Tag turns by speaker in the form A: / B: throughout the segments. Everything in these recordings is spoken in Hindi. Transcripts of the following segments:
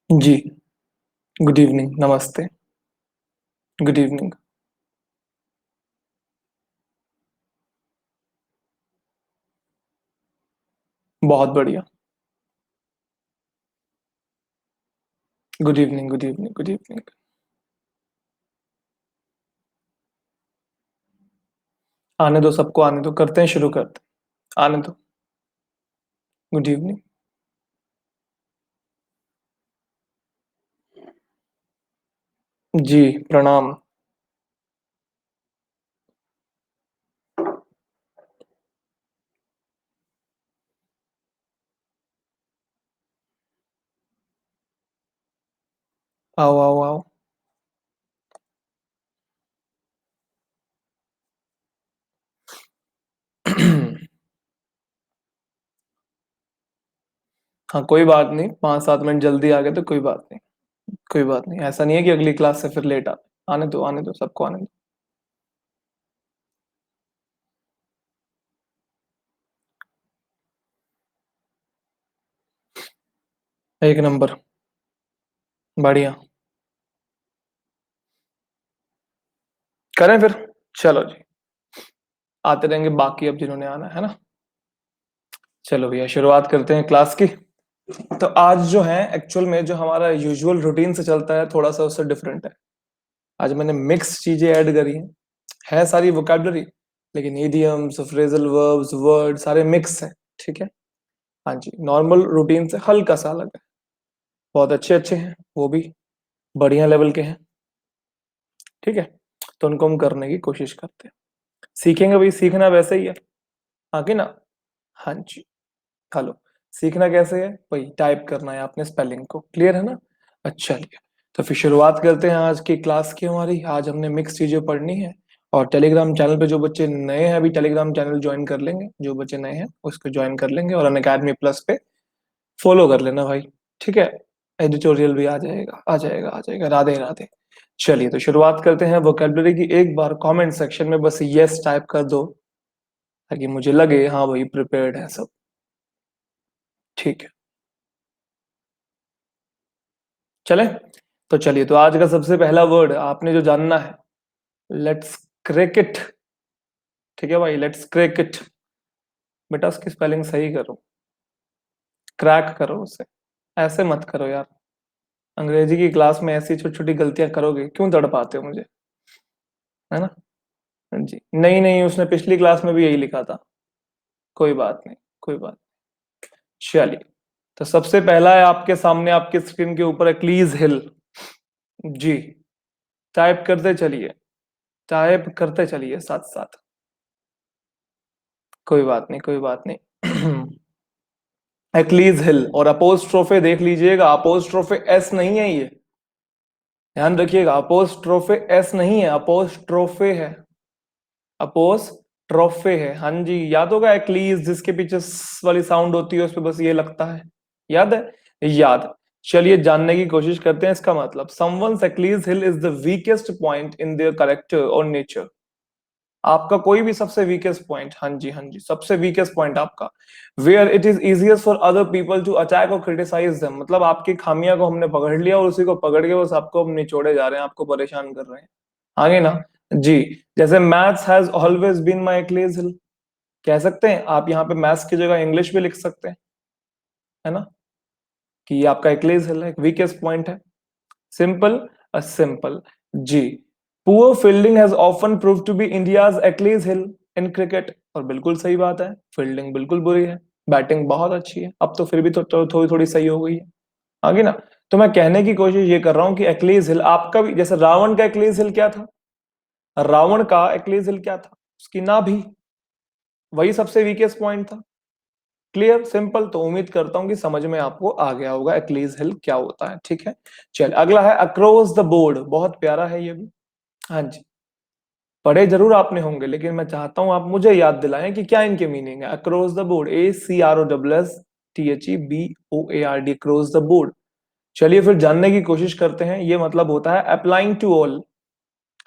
A: जी, गुड इवनिंग, नमस्ते, गुड इवनिंग। बहुत बढ़िया। Good evening, good evening, good evening. आने दो सबको आने दो, करते हैं शुरू करते हैं। आने दो। Good evening. जी, प्रणाम। आओ, आओ, आओ। हाँ, कोई बात नहीं, 5-7 मिनट जल्दी आ गए तो कोई बात नहीं, कोई बात नहीं। ऐसा नहीं है कि अगली क्लास से फिर लेट आने दो सबको आने दो। एक नंबर, बढ़िया। करें फिर? चलो जी, आते रहेंगे बाकी अब जिन्होंने आना है ना। चलो भैया, शुरुआत करते हैं क्लास की। तो आज जो है एक्चुअल में जो हमारा यूजुअल रूटीन से चलता है थोड़ा सा उससे डिफरेंट है। आज मैंने मिक्स चीजें ऐड करी हैं। है सारी वोकैबुलरी, लेकिन इडियम्स, फ्रेजल वर्ब्स, वर्ड सारे मिक्स हैं। ठीक है। हाँ जी, नॉर्मल रूटीन से हल्का सा अलग है। बहुत अच्छे अच्छे हैं वो भी, बढ़िया लेवल के हैं। ठीक है, तो उनको हम करने की कोशिश करते हैं। सीखेंगे भाई, सीखना वैसे ही है। आगे ना। हाँ जी। हेलो। सीखना कैसे है? वही टाइप करना है आपने स्पेलिंग को, क्लियर है ना? अच्छा लिया। तो फिर शुरुआत करते हैं आज की क्लास की हमारी। आज हमने मिक्स चीजें पढ़नी है। और टेलीग्राम चैनल पे जो बच्चे नए हैं अभी टेलीग्राम चैनल ज्वाइन कर लेंगे, जो बच्चे नए हैं उसको ज्वाइन कर लेंगे और अनअकैडमी प्लस पे फॉलो कर लेना भाई। ठीक है। एडिटोरियल भी आ जाएगा, आ जाएगा, आ जाएगा। राधे राधे। चलिए तो शुरुआत करते हैं वोकैबुलरी की। एक बार कमेंट सेक्शन में बस यस टाइप कर दो, ताकि मुझे लगे हाँ भाई प्रिपेयर्ड है सब। ठीक है, चले। तो चलिए, तो आज का सबसे पहला वर्ड आपने जो जानना है, लेट्स क्रैक इट। ठीक है भाई, लेट्स क्रैक इट। बेटा उसकी स्पेलिंग सही करो, क्रैक करो उसे। ऐसे मत करो यार, अंग्रेजी की क्लास में ऐसी छोटी छोटी गलतियां करोगे क्यों तड़पाते हो मुझे? है ना? जी नहीं नहीं, उसने पिछली क्लास में भी यही लिखा था। कोई बात नहीं, कोई बात। चलिए, तो सबसे पहला है आपके सामने, आपके स्क्रीन के ऊपर, एक्लीज हिल। जी, टाइप करते चलिए, टाइप करते चलिए साथ साथ। कोई बात नहीं, कोई बात नहीं। एक्लीज हिल, और अपोस्ट्रोफे देख लीजिएगा, अपोस्ट्रोफे एस नहीं है ये। ध्यान रखिएगा, अपोस्ट्रोफे एस नहीं है, अपोस्ट्रोफे है। अपोस्ट्रोफे है। हाँ जी, याद होगा एक्लीज जिसके पीछे वाली साउंड होती है उस पर बस ये लगता है। याद है? याद। चलिए जानने की कोशिश करते हैं इसका मतलब। Someone's Achilles hill is the weakest point in their character और नेचर। आपका कोई भी सबसे वीकेस्ट पॉइंट, हाँ जी हाँ जी, सबसे वीकेस्ट पॉइंट आपका। Where it is easiest for other people to attack और क्रिटिसाइज देम। मतलब आपकी खामियां को हमने पकड़ लिया और उसी को पकड़ के बस आपको हम निचोड़े जा रहे हैं, आपको परेशान कर रहे हैं। आगे ना। जी, जैसे maths has always been my Achilles heel, कह सकते हैं आप। यहाँ पे मैथ्स की जगह इंग्लिश भी लिख सकते हैं, है ना? कि ये आपका एक्लेज हिल है, वीकेस्ट पॉइंट है। Simple, simple. जी, poor fielding has often prove to be India's Achilles heel in cricket. और बिल्कुल सही बात है, फील्डिंग बिल्कुल बुरी है, बैटिंग बहुत अच्छी है। अब तो फिर भी तो थोड़ी थोड़ी सही हो गई है। आगे ना। तो मैं कहने की कोशिश ये कर रहा हूं कि एक्लीज हिल आपका भी, जैसे रावण का एक्लीज हिल क्या था? रावण का एक्लीज हिल क्या था? उसकी नाभि। वही सबसे वीकेस्ट पॉइंट था। Clear, simple. तो उम्मीद करता हूं कि समझ में आपको आ गया होगा एक्लीज हिल क्या होता है। ठीक है। चल अगला है अक्रॉस द बोर्ड। बहुत प्यारा है ये भी। हाँ जी, पढ़े जरूर आपने होंगे, लेकिन मैं चाहता हूं आप मुझे याद दिलाएं कि क्या इनके मीनिंग है। Across the board, ACROSSTHEBOARD, across the board. चलिए फिर जानने की कोशिश करते हैं। ये मतलब होता है अप्लाइंग टू ऑल।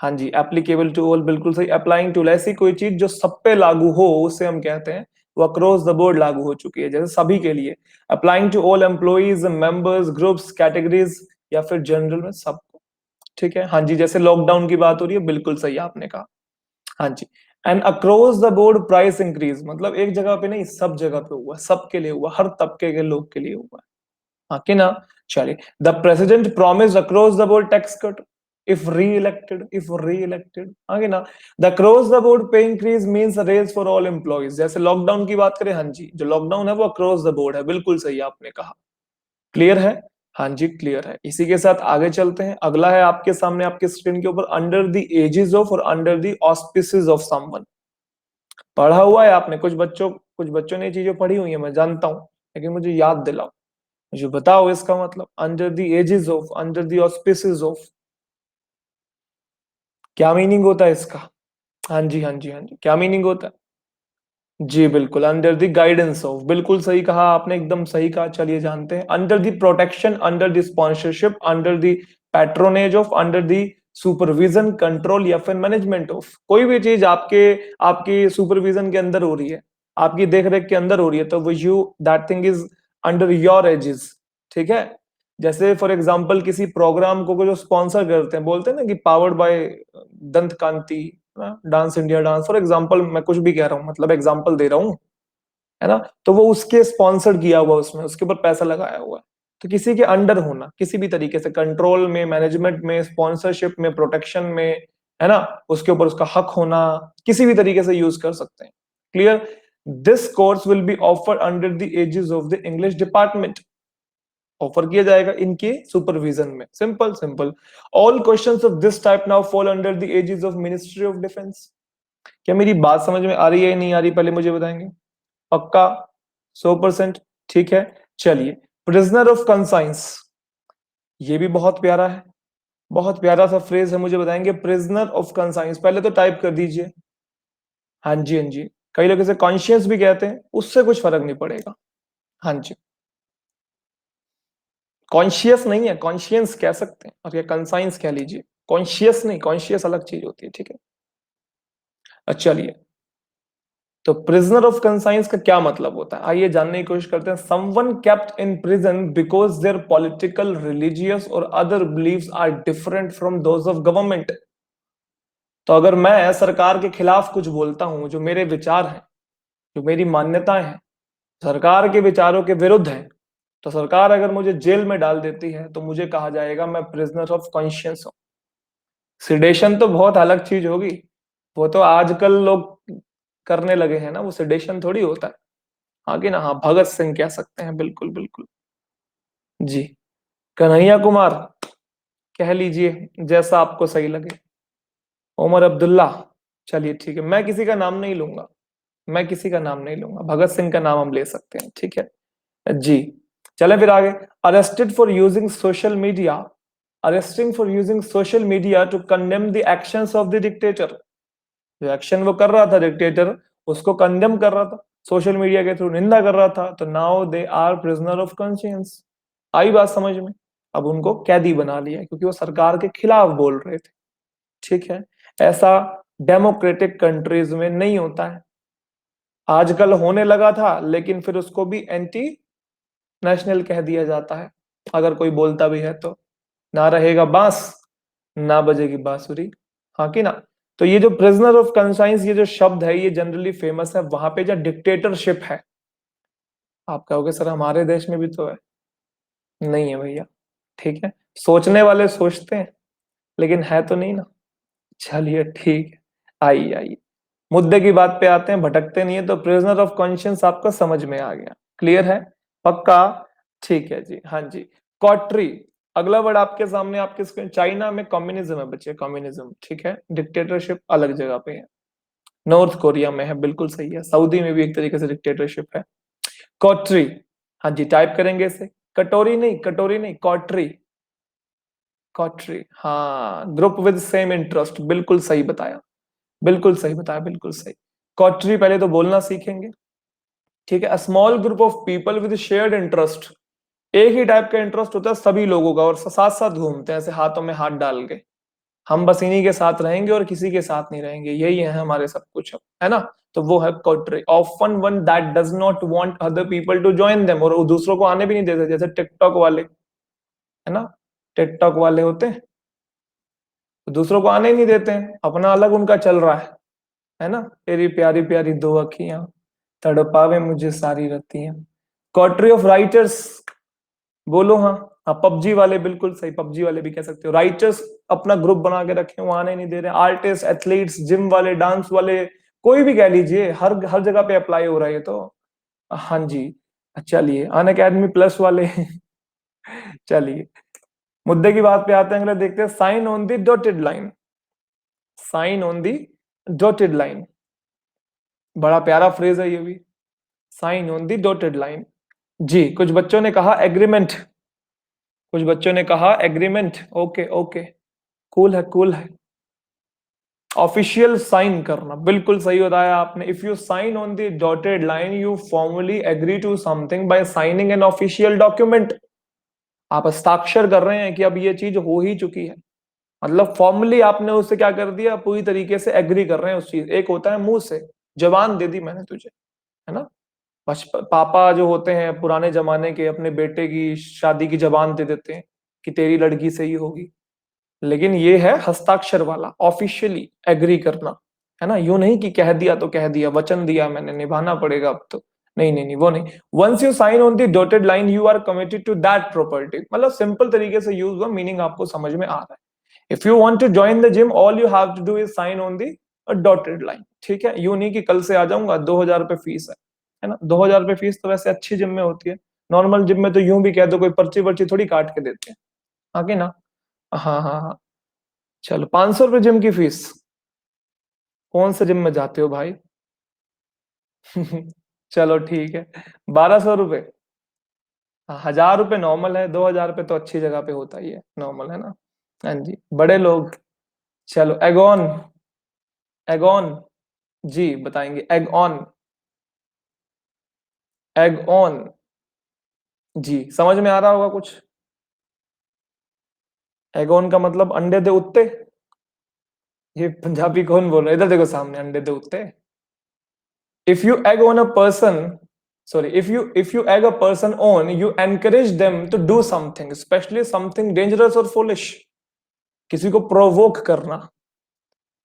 A: हाँ जी, एप्लीकेबल टू ऑल, बिल्कुल सही। अप्लाइंग टू, ऐसी कोई चीज जो सब पे लागू हो उसे हम कहते हैं वो अक्रॉस द बोर्ड लागू हो चुकी है, जैसे सभी के लिए, applying to all employees, members, groups, categories, या फिर जनरल में सबको। ठीक है, हाँ जी, जैसे लॉकडाउन की बात हो रही है, बिल्कुल सही आपने कहा। हाँ जी, and across the board price increase, मतलब एक जगह पे नहीं, सब जगह पे हुआ, सबके लिए हुआ, हर तबके के लोग के लिए हुआ। हाँ कि ना। चलिए, the president promise across the board tax cut if re elected, हाँ कि ना। The across the board pay increase means raise for all employees, जैसे लॉकडाउन की बात करें, हाँ जी, जो लॉकडाउन है वो अक्रॉस द बोर्ड है, बिल्कुल सही आपने कहा। क्लियर है। हाँ जी, क्लियर है। इसी के साथ आगे चलते हैं। अगला है आपके सामने, आपके स्क्रीन के ऊपर, अंडर द एजेस ऑफ और under the auspices of someone. पढ़ा हुआ है आपने, कुछ बच्चों ने ये चीजें पढ़ी हुई है, मैं जानता हूं, लेकिन मुझे याद दिलाओ, मुझे बताओ इसका मतलब, under the aegis of, under the auspices of, क्या मीनिंग होता है इसका? हाँ जी, हाँ जी, हाँ जी, क्या मीनिंग होता है? जी बिल्कुल, अंडर द गाइडेंस ऑफ, बिल्कुल सही कहा आपने, एकदम सही कहा। चलिए जानते हैं, under the protection, under the sponsorship, under the patronage of, under the supervision, control, या फिर मैनेजमेंट ऑफ। कोई भी चीज आपके आपकी सुपरविजन के अंदर हो रही है, आपकी देख रेख के अंदर हो रही है, तो वो you that thing is under your aegis. ठीक है, जैसे फॉर एग्जाम्पल किसी प्रोग्राम को जो स्पॉन्सर करते हैं, बोलते हैं ना कि powered by Dant Kanti, dance India dance, for example मैं कुछ भी कह रहा हूँ, मतलब एग्जाम्पल दे रहा हूँ, है ना, तो वो उसके स्पॉन्सर्ड किया हुआ, उसमें उसके ऊपर पैसा लगाया हुआ है। तो किसी के अंडर होना, किसी भी तरीके से, कंट्रोल में, मैनेजमेंट में, स्पॉन्सरशिप में, प्रोटेक्शन में, है ना, उसके ऊपर उसका हक होना, किसी भी तरीके से यूज कर सकते हैं। Clear. This course will be offered under the aegis of the English department, offer किया जाएगा इनके सुपरविजन में। Simple simple. All questions of this type now fall under the aegis of ministry of defence. क्या मेरी बात समझ में आ रही है या नहीं आ रही, पहले मुझे बताएंगे? पक्का? 100%? ठीक है। चलिए, प्रिजनर ऑफ कंसाइंस, ये भी बहुत प्यारा है, बहुत प्यारा सा फ्रेज है, मुझे बताएंगे प्रिजनर ऑफ कंसाइंस, पहले तो टाइप कर दीजिए। हाँ जी, हाँ जी, कई लोग इसे कॉन्शियस भी कहते हैं, उससे कुछ फर्क नहीं पड़ेगा। हाँ जी, कॉन्शियस नहीं है, कॉन्शियंस कह सकते हैं, और ये कंसाइंस कह लीजिए, कॉन्शियस नहीं, कॉन्शियस अलग चीज होती है। ठीक है, अच्छा चलिए, तो प्रिजनर ऑफ कंसाइंस का क्या मतलब होता है, आइए जानने की कोशिश करते हैं। Someone kept in prison because their political, religious or other beliefs are different from those of government. तो अगर मैं सरकार के खिलाफ कुछ बोलता हूं, जो मेरे विचार हैं, जो मेरी मान्यताएं हैं, सरकार के विचारों के विरुद्ध है, तो सरकार अगर मुझे जेल में डाल देती है, तो मुझे कहा जाएगा मैं प्रिजनर ऑफ कॉन्शियंस हूं। सिडेशन तो बहुत अलग चीज होगी, वो तो आजकल लोग करने लगे हैं ना, वो सिडेशन थोड़ी होता है। हाँ कि ना, हाँ, भगत सिंह कह सकते हैं, बिल्कुल बिल्कुल। जी, कन्हैया कुमार कह लीजिए, जैसा आपको सही लगे। उमर अब्दुल्ला, चलिए ठीक है, मैं किसी का नाम नहीं लूंगा, मैं किसी का नाम नहीं लूंगा, भगत सिंह का नाम हम ले सकते हैं। ठीक है जी, चले फिर आगे। Arrested for using social media, arresting for using social media to condemn the actions of the dictator. जो एक्शन वो कर रहा था डिक्टेटर, उसको कंडेम कर रहा था, सोशल मीडिया के थ्रू निंदा कर रहा था, तो now they are prisoner of conscience. आई बात समझ में? अब उनको कैदी बना लिया, क्योंकि वो सरकार के खिलाफ बोल रहे थे। ठीक है, ऐसा डेमोक्रेटिक कंट्रीज में नहीं होता है। आजकल होने लगा था, लेकिन फिर उसको भी एंटी नेशनल कह दिया जाता है, अगर कोई बोलता भी है तो। ना रहेगा बांस, ना बजेगी बांसुरी। हाँ कि ना। तो ये जो प्रिजनर ऑफ कंसाइंस, ये जो शब्द है, ये जनरली फेमस है वहां पे जहाँ डिक्टेटरशिप है। आप कहोगे सर हमारे देश में भी तो है, नहीं है भैया। ठीक है, सोचने वाले सोचते हैं, लेकिन है तो नहीं ना। चलिए ठीक है, आइए आइए, मुद्दे की बात पे आते हैं, भटकते नहीं है। तो प्रिजनर ऑफ कॉन्शियंस आपको समझ में आ गया, क्लियर है? पक्का? ठीक है जी, हाँ जी। कॉट्री, अगला वर्ड आपके सामने, आपके स्क्रीन, चाइना में कम्युनिज्म है बच्चे, कम्युनिज्म। ठीक है, डिक्टेटरशिप अलग जगह पे है, नॉर्थ कोरिया में है, बिल्कुल सही है, सऊदी में भी एक तरीके से डिक्टेटरशिप है। कॉट्री, हाँ जी, टाइप करेंगे इसे, कटोरी नहीं, कटोरी नहीं, कॉट्री, कॉट्री, हाँ, ग्रुप विद सेम इंटरेस्ट, बिल्कुल सही बताया, बिल्कुल सही बताया, बिल्कुल सही। कॉट्री पहले तो बोलना सीखेंगे। ठीक है, small group of people with shared interest, एक ही टाइप का इंटरेस्ट होता है सभी लोगों का, और साथ साथ घूमते हैं ऐसे हाथों में हाथ डाल के। हम बस इन्हीं के साथ रहेंगे और किसी के साथ नहीं रहेंगे, यही है हमारे सब कुछ, है ना। तो वो है coterie. Often one that does not want other people to join them, और दूसरों को आने भी नहीं देते, जैसे टिकटॉक वाले, है ना। टिकटॉक वाले होते हैं, दूसरों को आने ही नहीं देते हैं, अपना अलग उनका चल रहा है ना। तेरी प्यारी प्यारी दो अखियां तड़पावे मुझे सारी रतियां। कॉटरी ऑफ राइटर्स, बोलो हाँ। हाँ पबजी वाले, बिल्कुल सही, पबजी वाले भी कह सकते हो। राइटर्स अपना ग्रुप बना के रखे, वो आने नहीं दे रहे। आर्टिस्ट, एथलीट्स, जिम वाले, डांस वाले, कोई भी कह लीजिए, हर हर जगह पे अप्लाई हो रहा है ये तो। हाँ जी। चलिए, अन अकेडमी प्लस वाले चलिए, मुद्दे की बात पे आते हैं, अगले देखते हैं। Sign on the dotted line, sign on the dotted line, बड़ा प्यारा फ्रेज है ये भी। Sign on the dotted line. जी, कुछ बच्चों ने कहा एग्रीमेंट, कुछ बच्चों ने कहा एग्रीमेंट। ओके ओके, कूल है, कूल है। ऑफिशियल साइन करना, बिल्कुल सही बताया आपने। If you sign on the dotted line you formally agree to something by signing an official document. आप हस्ताक्षर कर रहे हैं कि अब ये चीज हो ही चुकी है, मतलब फॉर्मली आपने उससे क्या कर दिया, पूरी तरीके से एग्री कर रहे हैं उस चीज। एक होता है मुंह से, जबान दे दी मैंने तुझे, है ना। पापा जो होते हैं पुराने जमाने के, अपने बेटे की शादी की जबान दे देते हैं कि तेरी लड़की से ही होगी। लेकिन ये है हस्ताक्षर वाला, ऑफिशियली एग्री करना, है ना। यूं नहीं कि कह दिया तो कह दिया, वचन दिया मैंने, निभाना पड़ेगा अब तो। नहीं नहीं नहीं, वो नहीं। Once you sign on the dotted line you are committed to that property. मतलब सिंपल तरीके से यूज हुआ, मीनिंग आपको समझ में आ रहा है। If you want to join the gym all you have to do is sign on the dotted line. ठीक है, यूं नहीं कि कल से आ जाऊंगा, 2,000 रुपये फीस है ना। 2,000 रुपये फीस तो वैसे अच्छी जिम में होती है, नॉर्मल जिम में तो यूं भी कह दो, कोई पर्ची वर्ची थोड़ी काट के देते हैं, आगे ना। हाँ हाँ हाँ। चलो, 500 रुपये जिम की फीस। कौन से जिम में जाते हो भाई? चलो ठीक है, 1,200 रुपये। 1,000 रुपये नॉर्मल है, 2,000 रुपये तो अच्छी जगह पे होता ही है, नॉर्मल, है ना। हाँ जी, बड़े लोग। चलो, एगोन, एगोन, जी बताएंगे। एग ऑन, एग ऑन, जी समझ में आ रहा होगा कुछ। एगोन का मतलब अंडे दे उत्ते। ये पंजाबी कौन बोल रहा है? इधर देखो सामने, अंडे दे उत्ते। If you egg on a person, sorry, if you egg a person on, you encourage them to do something, especially something dangerous or foolish. किसी को प्रोवोक करना,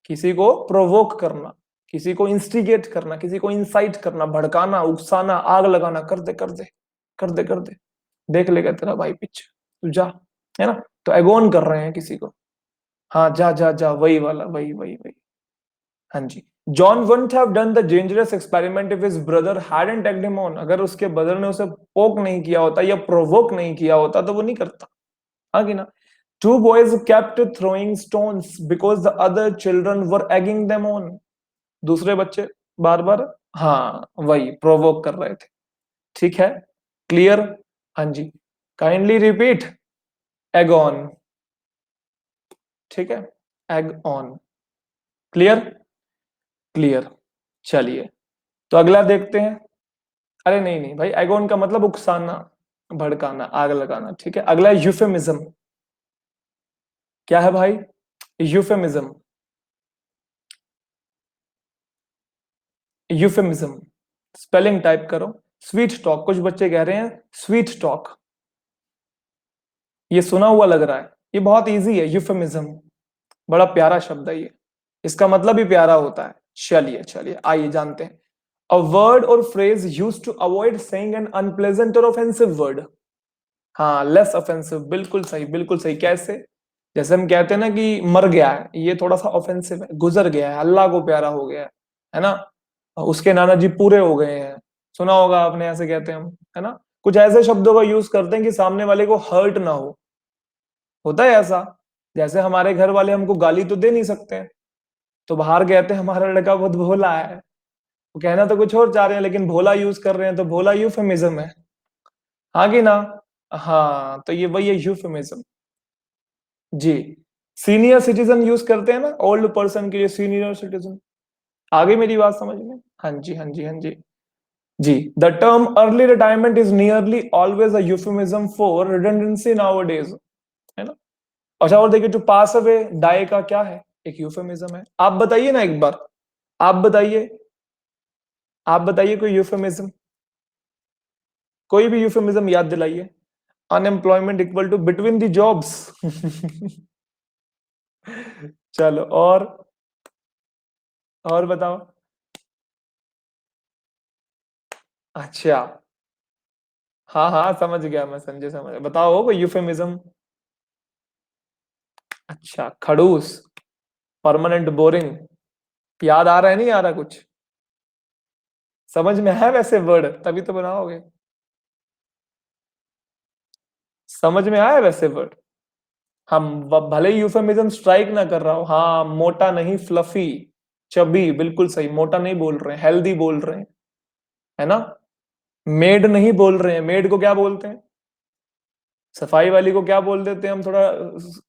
A: किसी को प्रोवोक करना, किसी को इंस्टिगेट करना, किसी को इंसाइट करना, भड़काना, उकसाना, आग लगाना, कर दे कर दे कर दे कर दे, देख लेगा तेरा भाई पीछे, तू जा, है ना। तो एगोन कर रहे हैं किसी को। हाँ, जा जा जा, वही वाला, वही वही वही। हाँ जी। John wouldn't have done the dangerous experiment if his brother hadn't egged him on. अगर उसके ब्रदर ने उसे पोक नहीं किया होता या प्रोवोक नहीं किया होता तो वो नहीं करता, आगे ना। Two boys kept throwing stones because the other children were egging them on. दूसरे बच्चे बार बार, हाँ वही प्रोवोक कर रहे थे। ठीक है, क्लियर। हाँ जी, काइंडली रिपीट। एग ऑन, ठीक है, एग ऑन, क्लियर, क्लियर। चलिए, तो अगला देखते हैं। अरे नहीं नहीं भाई, एगोन का मतलब उकसाना, भड़काना, आग लगाना। ठीक है, अगला यूफेमिज्म। क्या है भाई? यूफेमिज्म, यूफेमिज्म, स्पेलिंग टाइप करो। स्वीट टॉक, कुछ बच्चे कह रहे हैं स्वीट टॉक, ये सुना हुआ लग रहा है। ये बहुत इजी है, यूफेमिज्म, बड़ा प्यारा शब्द है ये, इसका मतलब भी प्यारा होता है। चलिए चलिए, आइए जानते हैं। A word or phrase use to avoid saying an unpleasant or offensive word. हाँ, लेस ऑफेंसिव, बिल्कुल सही, बिल्कुल सही। कैसे? जैसे हम कहते हैं ना कि मर गया है, ये थोड़ा सा ऑफेंसिव है। गुजर गया है, अल्लाह को प्यारा हो गया है ना। उसके नाना जी पूरे हो गए हैं, सुना होगा आपने, ऐसे कहते हैं हम, है ना। कुछ ऐसे शब्दों का यूज करते हैं कि सामने वाले को हर्ट ना हो, होता है ऐसा। जैसे हमारे घर वाले हमको गाली तो दे नहीं सकते हैं, तो बाहर कहते हैं हमारा लड़का बहुत भोला है। वो कहना तो कुछ और चाह रहे हैं लेकिन भोला यूज कर रहे हैं, तो भोला यूफेमिज्म है, हाँ कि ना। हाँ, तो ये वही है यूफेमिज्म। जी, सीनियर सिटीजन यूज करते हैं ना, ओल्ड पर्सन के लिए सीनियर सिटीजन। आगे मेरी बात समझ में? हाँ जी हाँ जी हाँ जी। जी, the term early retirement is nearly always a euphemism for redundancy nowadays, है ना। अच्छा और देखिए, टू पास अवे डाई का क्या है, एक यूफेमिज्म है। आप बताइए ना एक बार, आप बताइए, आप बताइए कोई यूफेमिज्म, कोई भी यूफेमिज्म याद दिलाइए। Unemployment equal to between the jobs. चलो और बताओ। अच्छा, हाँ हाँ समझ गया मैं, संजय समझ गया। बताओ कोई यूफेमिज्म। अच्छा, खड़ूस, परमानेंट बोरिंग, याद आ रहा है नहीं आ रहा कुछ, समझ में है वैसे वर्ड तभी तो बनाओगे, समझ में आया वैसे वर्ड। हम भले ही यूफेमिज्म स्ट्राइक ना कर रहा हो, हाँ मोटा नहीं, फ्लफी, चबी, बिल्कुल सही, मोटा नहीं बोल रहे हैं, हेल्दी बोल रहे हैं, है ना। मेड नहीं बोल रहे हैं, मेड को क्या बोलते हैं, सफाई वाली को क्या बोल देते हैं हम, थोड़ा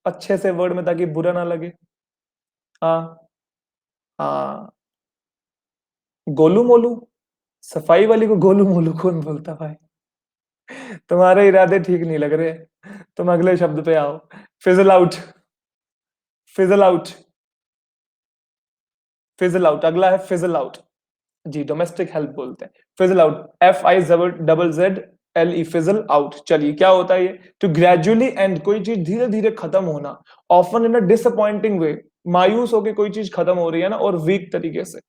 A: अच्छे से वर्ड में ताकि बुरा ना लगे। हाँ हाँ, गोलू मोलू, सफाई वाली को गोलू मोलू कौन बोलता भाई। तुम्हारे इरादे ठीक नहीं लग रहे, तुम अगले शब्द पे आओ। Fizzle out, fizzle out, fizzle out, अगला है फिजल आउट। जी, डोमेस्टिक हेल्प बोलते हैं, fizzle out, FIZZL, fizzle out. चलिए क्या होता है ये, टू ग्रेजुअली एंड, कोई चीज धीरे धीरे खत्म होना, ऑफन इन अ डिसअपॉइंटिंग वे, मायूस होकर कोई चीज खत्म हो रही है ना, और वीक तरीके से,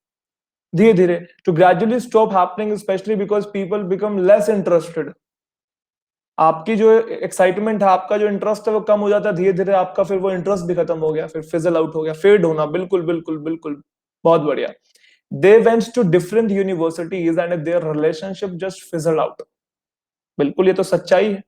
A: धीरे धीरे, to gradually stop happening specially because people become less interested. आपकी जो एक्साइटमेंट है, आपका जो इंटरेस्ट है वो कम हो जाता है धीरे धीरे, आपका फिर वो इंटरेस्ट भी खत्म हो गया, फिर फिजल आउट हो गया, फेड होना, बिल्कुल बिल्कुल बिल्कुल, बहुत बढ़िया। They went to different universities and their relationship just fizzle out. बिल्कुल, ये तो सच्चाई है,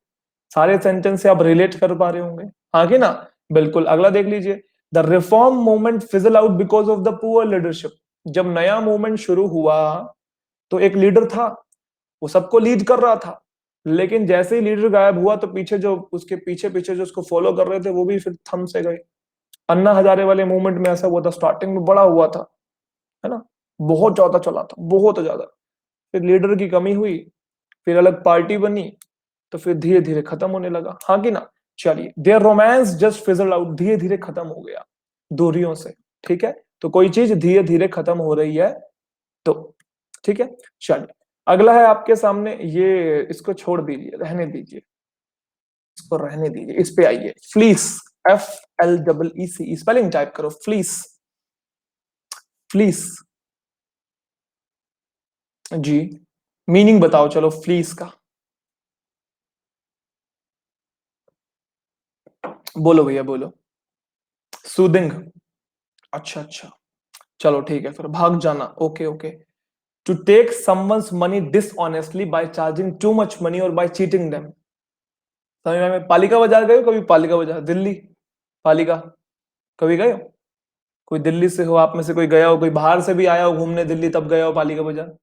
A: सारे सेंटेंस से आप रिलेट कर पा रहे होंगे, हाँ कि ना। बिल्कुल, अगला देख लीजिए, the reform movement fizzle out because of the poor leadership. जब नया मूवमेंट शुरू हुआ तो एक लीडर था, वो सबको लीड कर रहा था, लेकिन जैसे ही लीडर गायब हुआ तो पीछे जो उसके पीछे पीछे जो उसको फॉलो कर रहे थे वो भी फिर थम से गए। अन्ना हजारे वाले मूवमेंट में ऐसा हुआ था, स्टार्टिंग में बड़ा हुआ था, है ना, बहुत ज्यादा चला था, बहुत ज्यादा, फिर लीडर की कमी हुई, फिर अलग पार्टी बनी, तो फिर धीरे धीरे खत्म होने लगा, हाँ कि ना। चलिए, their romance just fizzle out, धीरे धीरे खत्म हो गया दूरियों से, ठीक है। तो कोई चीज धीरे धीरे खत्म हो रही है तो, ठीक है। चलिए, अगला है आपके सामने, ये इसको छोड़ दीजिए, रहने दीजिए, इसको रहने दीजिए, इस पे आइए, फ्लीस, FLEEC, स्पेलिंग टाइप करो, फ्लीस, फ्लीस, जी, मीनिंग बताओ चलो फ्लीस का, बोलो भैया बोलो। सूदिंग, अच्छा अच्छा, चलो ठीक है, फिर भाग जाना, okay okay. To take someone's money dishonestly by charging too much money और बाय चीटिंग देम। समझ में, पालिका बाजार गए हो कभी, पालिका बाजार दिल्ली, पालिका, कभी गए हो, कोई दिल्ली से हो आप में से, कोई गया हो, कोई बाहर से भी आया हो घूमने दिल्ली तब गया हो पालिका बाजार।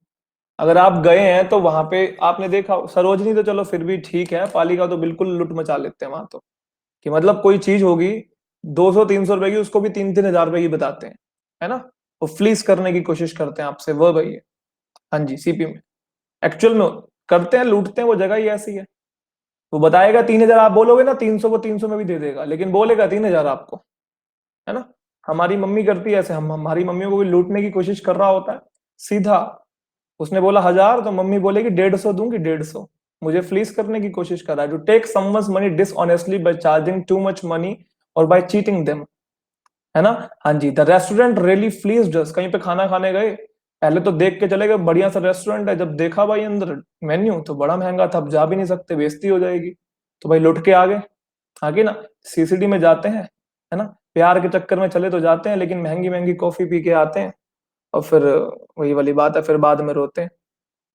A: अगर आप गए हैं तो वहां पे आपने देखा सरोजनी तो चलो फिर भी ठीक है, पालिका तो बिल्कुल लुट मचा लेते हैं वहां तो, कि मतलब कोई चीज होगी 200-300 रुपए की, उसको भी 3-3 हजार रुपए की बताते हैं, है ना। वो फ्लीस करने की कोशिश करते हैं आपसे, वो भाई है। हाँ जी, CP में एक्चुअल में करते हैं, लूटते हैं, वो जगह ही ऐसी है। वो बताएगा 3 हजार, आप बोलोगे ना 300 को 300 में भी दे देगा, लेकिन बोलेगा 3 हजार आपको, है ना। हमारी मम्मी करती है ऐसे, हम हमारी मम्मियों को भी लूटने की कोशिश कर रहा होता है, सीधा उसने बोला 1000 तो मम्मी बोलेगी 150 दूंगी, 150, मुझे फ्लीस करने की कोशिश कर रहा है। To take someone's money dishonestly by charging too much money और बाय चीटिंग देम, है ना। हाँ जी, the restaurant really fleeced us, कहीं पे खाना खाने गए, पहले तो देख के चले गए बढ़िया सा रेस्टोरेंट है, जब देखा भाई अंदर मेन्यू तो बड़ा महंगा था, अब जा भी नहीं सकते, बेइज्जती हो जाएगी, तो भाई लुट के आ गए, आगे ना। CCD में जाते हैं, है ना, प्यार के चक्कर में चले तो जाते हैं, लेकिन महंगी महंगी कॉफी पी के आते हैं, और फिर वही वाली बात है, फिर बाद में रोते हैं,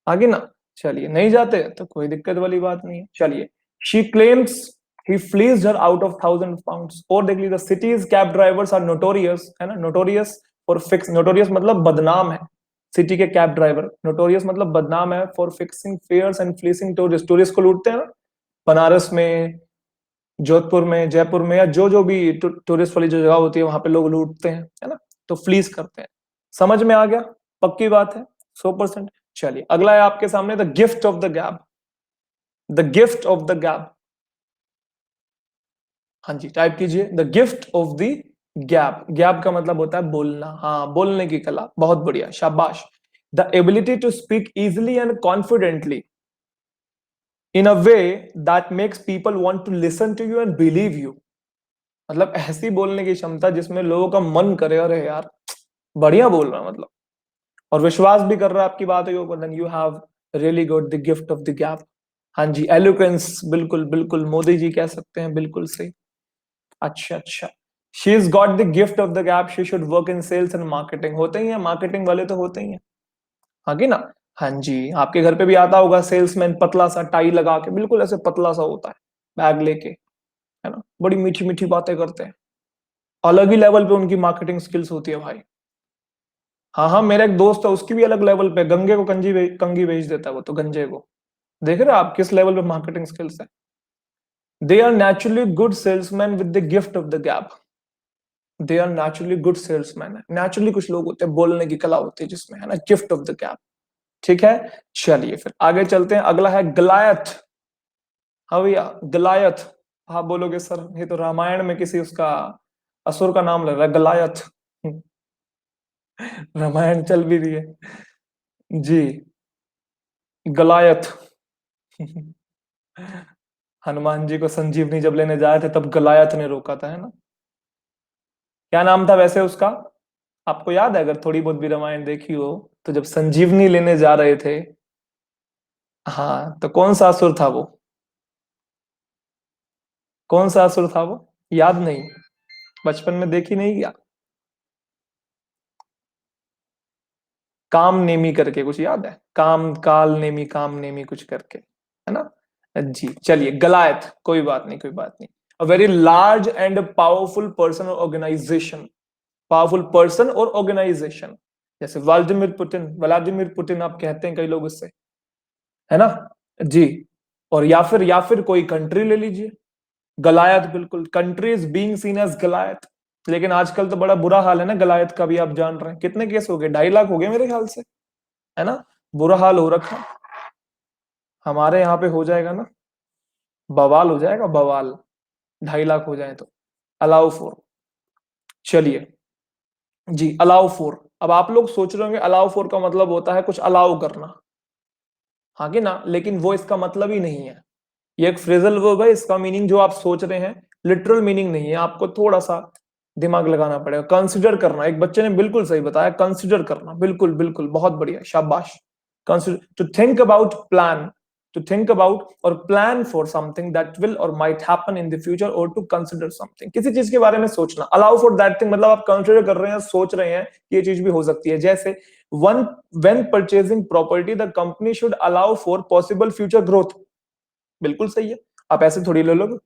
A: आगे ना। चलिए, नहीं जाते तो कोई दिक्कत वाली बात नहीं है। चलिए, she claims he fleeced her out of 1000 pounds. और देख लीजिए, city's cab drivers are notorious, है ना, नोटोरियस फॉर फिक्स, नोटोरियस मतलब बदनाम है, सिटी के कैब ड्राइवर, नोटोरियस मतलब बदनाम है, for fixing fares and fleecing tourist, tourist को लूटते हैं ना, बनारस में, जोधपुर में, जयपुर में, या जो जो भी टूरिस्ट वाली जो जगह होती है वहां पे लोग लूटते हैं, है ना, तो फ्लीस करते हैं। समझ में आ गया, पक्की बात है, 100%। चलिए, अगला है आपके सामने, the gift of the gap, the gift of the gab, हाँ जी, टाइप कीजिए the gift of the gap. Gap का मतलब होता है बोलना, हाँ बोलने की कला। बहुत बढ़िया, शाबाश। The ability to speak easily and confidently in a way that makes people want to listen to you and believe you. मतलब ऐसी बोलने की क्षमता जिसमें लोगों का मन करे, अरे यार बढ़िया बोल रहा है मतलब, और विश्वास भी कर रहा है आपकी बात के ऊपर, then you have really got the gift of the gab. हाँ जी, एलोक्वेंस, बिल्कुल बिल्कुल मोदी जी कह सकते हैं, बिल्कुल सही। अच्छा अच्छा, she is got the gift of the gab, she should work in sales and marketing. होते ही हैं मार्केटिंग वाले, तो होते ही हैं, हाँ कि ना। हाँ जी, आपके घर पे भी आता होगा सेल्समैन, पतला सा टाई लगा के, बिल्कुल ऐसे पतला सा होता है, बैग लेके, है ना, बड़ी मीठी मीठी बातें करते हैं। अलग ही लेवल पे उनकी मार्केटिंग स्किल्स होती है भाई। हाँ हाँ, मेरा एक दोस्त है, उसकी भी अलग लेवल पे, गंगे को कंगी बेच देता है वो तो, गंजे को। देख रहे हो आप किस लेवल पे मार्केटिंग स्किल्स है। They are naturally good salesman with the gift of the gab. They are naturally good salesman है, नेचुरली कुछ लोग होते हैं बोलने की कला होती है जिसमें, है ना, गिफ्ट ऑफ द गैप। ठीक है, चलिए फिर आगे चलते हैं। अगला है गलायत। हाँ भैया, गलायत। आप बोलोगे सर ये तो रामायण में किसी उसका असुर का नाम लग रहा है, गलायत। रामायण चल भी रही है जी। गलायत। हनुमान जी को संजीवनी जब लेने जाए थे तब गलायत ने रोका था, है ना। क्या नाम था वैसे उसका, आपको याद है? अगर थोड़ी बहुत भी रामायण देखी हो तो जब संजीवनी लेने जा रहे थे, हाँ, तो कौन सा असुर था वो? कौन सा असुर था वो? याद नहीं? बचपन में देखी नहीं क्या? काम नेमी करके कुछ याद है? काम काल नेमी, काम नेमी कुछ करके, है ना। जी चलिए, गलायत, कोई बात नहीं कोई बात नहीं। A very large and powerful person और ऑर्गेनाइजेशन। पावरफुल पर्सन और ऑर्गेनाइजेशन, जैसे व्लादिमीर पुतिन आप कहते हैं कई लोग उससे, है ना। जी, और या फिर कोई कंट्री ले लीजिए, गलायत, बिल्कुल, country is being seen as Goliath. लेकिन आजकल तो बड़ा बुरा हाल है ना गलायत का भी, आप जान रहे हैं कितने केस हो गए, 2.5 लाख हो गए मेरे ख्याल से, है ना। बुरा हाल हो रखा है। हमारे यहाँ पे हो जाएगा ना, बवाल हो जाएगा, बवाल। 2.5 लाख हो जाए तो अलाउ फॉर। चलिए जी, अलाउ फॉर। अब आप लोग सोच रहे होंगे अलाउ फॉर का मतलब होता है कुछ अलाउ करना, हाँ कि ना, लेकिन वो इसका मतलब ही नहीं है। ये एक फ्रेजल वर्ब है, इसका मीनिंग जो आप सोच रहे हैं लिटरल मीनिंग नहीं है, आपको थोड़ा सा दिमाग लगाना पड़ेगा। कंसिडर करना, एक बच्चे ने बिल्कुल सही बताया, कंसिडर करना, बिल्कुल बिल्कुल, बहुत बढ़िया, शाबाश। Consider, to think about, plan, to think about or plan for something that will or might happen in the future, or to consider something, किसी चीज के बारे में सोचना। अलाउ फॉर दैट थिंग मतलब आप कंसिडर कर रहे हैं, सोच रहे हैं कि ये चीज भी हो सकती है। जैसे one when purchasing property the company should allow for possible future growth. बिल्कुल सही है। आप ऐसे थोड़ी ले लोगे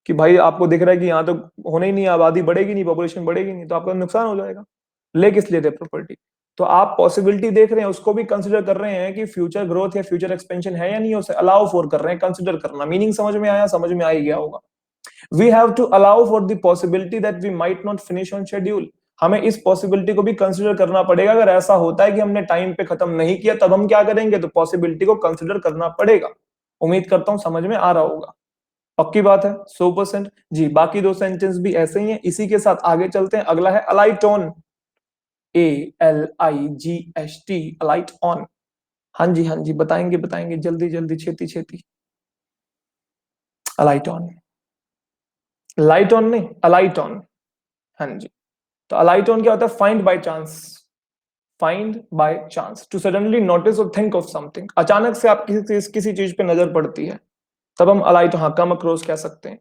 A: कि भाई आपको दिख रहा है कि यहाँ तो होने ही नहीं, आबादी बढ़ेगी नहीं, पॉपुलेशन बढ़ेगी नहीं, तो आपका नुकसान हो जाएगा। ले किस लिए थे प्रॉपर्टी? तो आप पॉसिबिलिटी देख रहे हैं, उसको भी कंसिडर कर रहे हैं कि फ्यूचर ग्रोथ या फ्यूचर एक्सपेंशन है या नहीं, उसे अलाउ फॉर कर रहे हैं, कंसिडर करना। मीनिंग समझ में आया? समझ में आ ही गया होगा। We have to allow for the possibility that we might not finish on schedule. हमें इस पॉसिबिलिटी को भी कंसिडर करना पड़ेगा, अगर ऐसा होता है कि हमने टाइम पे खत्म नहीं किया तब हम क्या करेंगे, तो पॉसिबिलिटी को कंसिडर करना पड़ेगा। उम्मीद करता हूं समझ में आ रहा होगा। पक्की बात है, 100%। जी, बाकी दो सेंटेंस भी ऐसे ही हैं। इसी के साथ आगे चलते हैं। अगला है अलाइटोन, ALIGHT, अलाइट ऑन। हाँ जी हाँ जी, बताएंगे बताएंगे, जल्दी जल्दी, छेती छेती। अलाइट ऑन, लाइट ऑन नहीं, अलाइट ऑन। हाँ जी, तो अलाइट ऑन क्या होता है? Find by chance, find by chance, to suddenly notice or think of something. अचानक से आप किसी चीज पे नजर पड़ती है, तब हम अलाइट, हाँ, कम अक्रॉस कह सकते हैं।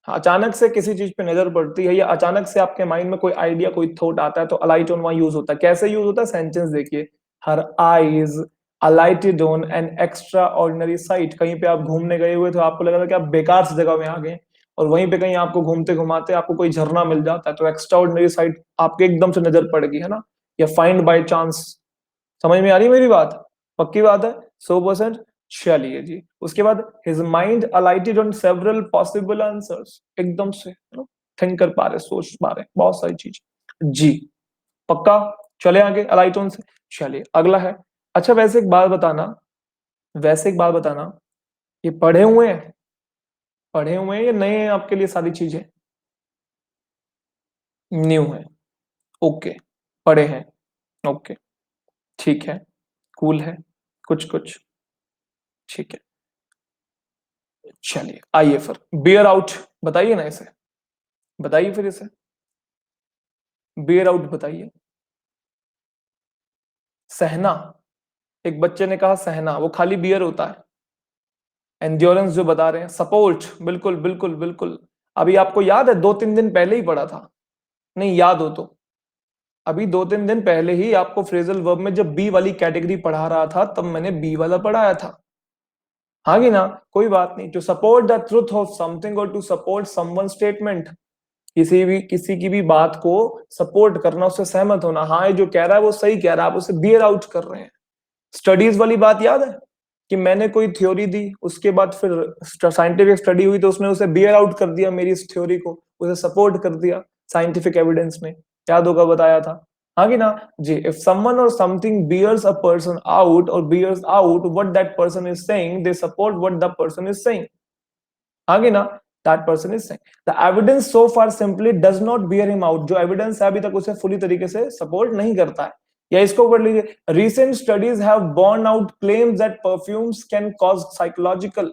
A: हाँ, अचानक से किसी चीज पे नजर पड़ती है या अचानक से आपके माइंड में कोई आइडिया, कोई थॉट आता है, तो अलाइट ऑन वहां यूज होता है। कैसे यूज होता है? सेंटेंस देखिए, her eyes अलाइटेड on an extra ordinary site. कहीं पे आप घूमने गए हुए थे, आपको लगा था कि आप बेकार सी जगह में आ गए, और वहीं पे कहीं आपको घूमते घुमाते आपको कोई झरना मिल जाता है, तो एक्स्ट्रा ऑर्डिनरी साइट आपके एकदम से नजर पड़ गई, है ना। या फाइंड बाय चांस। समझ में आ रही है मेरी बात? पक्की बात है, 100%। चलिए जी, उसके बाद his mind अलाइटेड on several possible answers, एकदम से थिंक कर पा रहे, सोच पा रहे बहुत सारी चीज। जी, पक्का। चले आगे अलाइट ऑन से। चलिए अगला है। अच्छा, वैसे एक बात बताना, ये पढ़े हुए हैं या नए हैं आपके लिए सारी चीजें? न्यू है, ओके, पढ़े हैं, ओके, ठीक है, कूल है, कुछ-कुछ, ठीक है। चलिए, आइए फिर बियर आउट बताइए ना इसे, बताइए फिर इसे, बियर आउट बताइए। सहना, एक बच्चे ने कहा सहना, वो खाली बियर होता है। एंड्योरेंस जो बता रहे हैं, सपोर्ट, बिल्कुल, बिल्कुल, बिल्कुल। अभी आपको याद है 2-3 दिन पहले ही पढ़ा था, नहीं याद हो तो। अभी 2-3 दिन पहले ही आपको फ्रेजल वर्ब में जब बी वाली कैटेगरी पढ़ा रहा था, तब मैंने बी वाला पढ़ाया था। हाँ कि ना? कोई बात नहीं। To support the truth of something or to support someone statement, किसी की भी बात को सपोर्ट करना, उससे सहमत होना। हाँ, ये जो कह रहा है वो सही कह रहा है, आप उसे बियर आउट कर रहे हैं। स्टडीज वाली बात याद है कि मैंने कोई थ्योरी दी, उसके बाद फिर साइंटिफिक स्टडी हुई तो उसने उसे बियर आउट कर दिया, मेरी इस थ्योरी को उसे सपोर्ट कर दिया साइंटिफिक एविडेंस ने। याद होगा, बताया था। हाँ कि ना? जी, if someone or something bears a person out or bears out what that person is saying, they support what the person is saying. हाँ कि ना? That person is saying the evidence so far simply does not bear him out, जो एविडेंस है अभी तक उसे फुली तरीके से सपोर्ट नहीं करता है। या इसको पढ़ लीजिए, recent studies have borne out claims that perfumes can cause psychological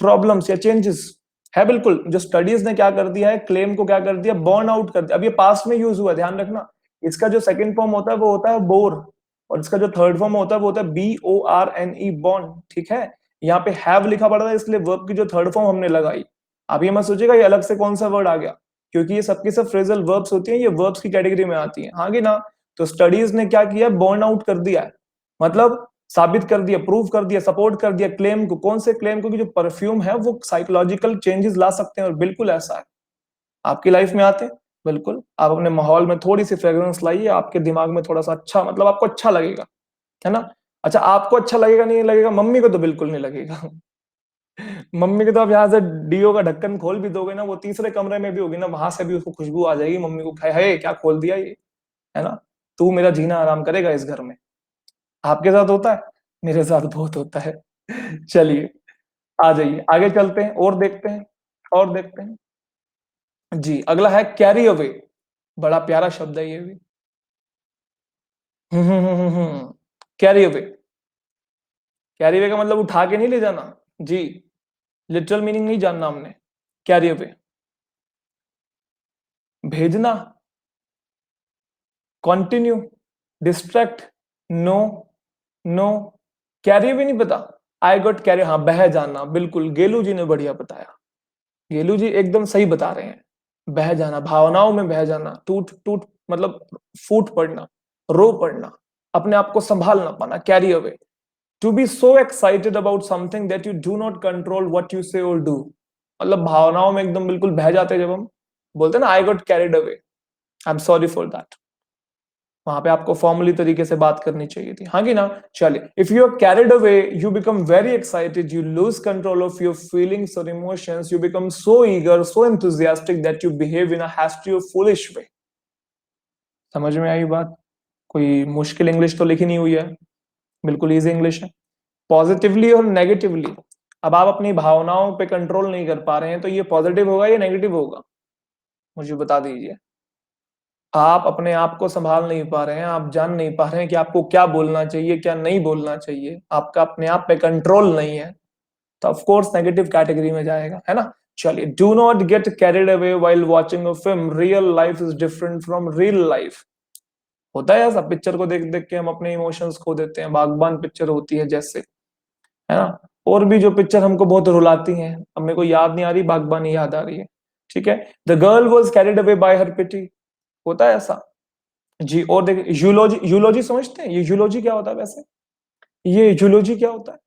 A: problems या चेंजेस। है बिल्कुल, जो स्टडीज ने क्या कर दिया है, क्लेम को क्या कर दिया, बॉर्न आउट कर दिया। अब ये पास्ट में यूज हुआ है, ध्यान रखना। इसका जो सेकंड फॉर्म होता है वो होता है बोर, और इसका जो थर्ड फॉर्म होता है वो होता है BORNE, बॉर्न। ठीक है, यहाँ पे हैव लिखा पड़ा था, इसलिए वर्ब की जो थर्ड फॉर्म हमने लगाई। अब ये मत सोचिएगा ये अलग से कौन सा वर्ड आ गया, क्योंकि ये सबकी सब फ्रेजल वर्ब्स होती हैं, ये वर्ब्स की कैटेगरी में आती है। हाँ कि ना? तो स्टडीज ने क्या किया, बॉर्न आउट कर दिया है, मतलब साबित कर दिया, प्रूव कर दिया, सपोर्ट कर दिया क्लेम को। कौन से क्लेम को? कि जो परफ्यूम है वो साइकोलॉजिकल चेंजेस ला सकते हैं, और बिल्कुल ऐसा है। आपकी लाइफ में आते हैं, बिल्कुल। आप अपने माहौल में थोड़ी सी फ्रेग्रेंस लाइए, आपके दिमाग में थोड़ा सा अच्छा, मतलब आपको अच्छा लगेगा, है ना? अच्छा, आपको अच्छा लगेगा नहीं लगेगा, मम्मी को तो बिल्कुल नहीं लगेगा। मम्मी के तो आप यहाँ से डीओ का ढक्कन खोल भी दोगे ना, वो तीसरे कमरे में भी होगी ना, वहां से भी उसको खुशबू आ जाएगी, मम्मी को खाए है क्या खोल दिया ये, है ना? तू मेरा जीना आराम करेगा इस घर में। आपके साथ होता है? मेरे साथ बहुत होता है। चलिए, आ जाइए, आगे चलते हैं और देखते हैं, और देखते हैं। जी, अगला है कैरी अवे। बड़ा प्यारा शब्द है ये भी। कैरी अवे, कैरी अवे का मतलब उठा के नहीं ले जाना। जी, लिटरल मीनिंग नहीं जानना हमने। कैरी अवे, भेजना, continue, distract, no, no, carry away नहीं पता। आई गॉट कैरी, हाँ, बह जाना, बिल्कुल गेलू जी ने बढ़िया बताया। गेलू जी एकदम सही बता रहे हैं। बह जाना, भावनाओं में बह जाना, टूट टूट, मतलब फूट पड़ना, रो पड़ना, अपने आप को संभाल ना पाना, carry away. To be so excited about something that you do not control what you say or do, मतलब भावनाओं में एकदम बिल्कुल बह जाते हैं। जब हम बोलते हैं ना I got carried away, I am sorry for that, वहां पे आपको फॉर्मली तरीके से बात करनी चाहिए थी। हाँ कि ना? चलिए, if you are carried away you become very excited, you lose control of your feelings or emotions, you become so eager, so enthusiastic that you behave in a hasty or foolish way. समझ में आई बात? कोई मुश्किल इंग्लिश तो लिखी नहीं हुई है, बिल्कुल इजी इंग्लिश है। पॉजिटिवली और नेगेटिवली, अब आप अपनी भावनाओं पे कंट्रोल नहीं कर पा रहे हैं, तो ये पॉजिटिव होगा या नेगेटिव होगा? मुझे बता दीजिए। आप अपने आप को संभाल नहीं पा रहे हैं, आप जान नहीं पा रहे हैं कि आपको क्या बोलना चाहिए, क्या नहीं बोलना चाहिए, आपका अपने आप पे कंट्रोल नहीं है, तो ऑफ कोर्स नेगेटिव कैटेगरी में जाएगा, है ना? चलिए, do not get carried away while watching a film, real life is different from real life. होता है ऐसा, पिक्चर को देख देख के हम अपने इमोशंस खो देते हैं। बागबान पिक्चर होती है जैसे, है ना? और भी जो पिक्चर हमको बहुत रुलाती हैं, अब मेरे को याद नहीं आ रही, बागबानी याद आ रही है। ठीक है, the girl was carried away by her pity, होता है ऐसा। जी, और देखिए, यूलोजी, यूलोजी समझते हैं? ये यूलोजी क्या होता है वैसे? ये यूलोजी क्या होता है?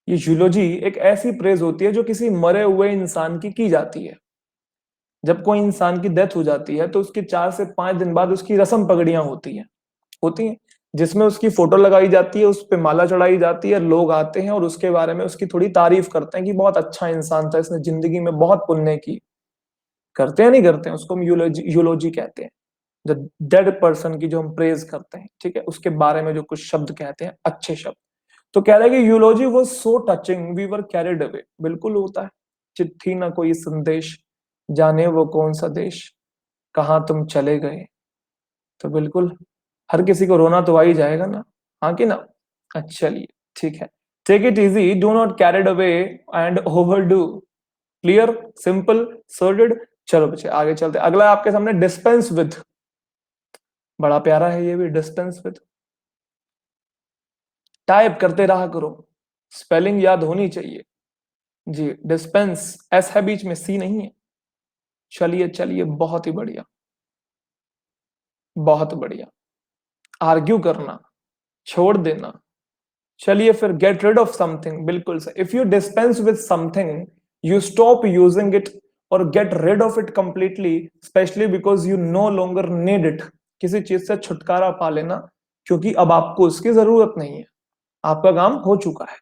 A: ये यूलोजी एक ऐसी प्रेज होती है जो किसी मरे हुए इंसान की जाती है। जब कोई इंसान की डेथ हो जाती है तो उसके 4 से 5 दिन बाद उसकी रस्म पगड़ियां होती हैं, जिसमें उसकी फोटो लगाई जाती है, उस पे माला चढ़ाई जाती है, लोग आते हैं और उसके बारे में उसकी थोड़ी तारीफ करते हैं कि बहुत अच्छा इंसान था, इसने जिंदगी में बहुत पुण्य की। करते हैं नहीं करते हैं? उसको हम यूलोजी यूलोजी कहते हैं। द डेड पर्सन की जो हम प्रेज करते हैं, ठीक है, उसके बारे में जो कुछ शब्द कहते हैं, अच्छे शब्द। तो कह रहा है कि eulogy was so touching we were carried away, बिल्कुल होता है। चिट्ठी ना कोई संदेश, जाने वो कौन सा देश, कहाँ तुम चले गए। तो बिल्कुल हर किसी को रोना तो आ ही जाएगा ना, हाँ कि ना। चलिए ठीक है। Take it easy, do not carried away and overdo. Clear, simple, sorted. चलो बच्चे आगे चलते, अगला आपके सामने डिस्पेंस विद। बड़ा प्यारा है ये भी, डिस्पेंस विद। टाइप करते रहा करो, स्पेलिंग याद होनी चाहिए। जी, डिस्पेंस एस है बीच में, सी नहीं है। चलिए चलिए, बहुत ही बढ़िया, बहुत बढ़िया। आर्ग्यू करना, छोड़ देना। चलिए फिर, गेट रिड ऑफ समथिंग, बिल्कुल से। If you dispense with something, you stop using it or get rid of it completely, specially because you no longer need it. किसी चीज से छुटकारा पा लेना, क्योंकि अब आपको उसकी जरूरत नहीं है, आपका काम हो चुका है।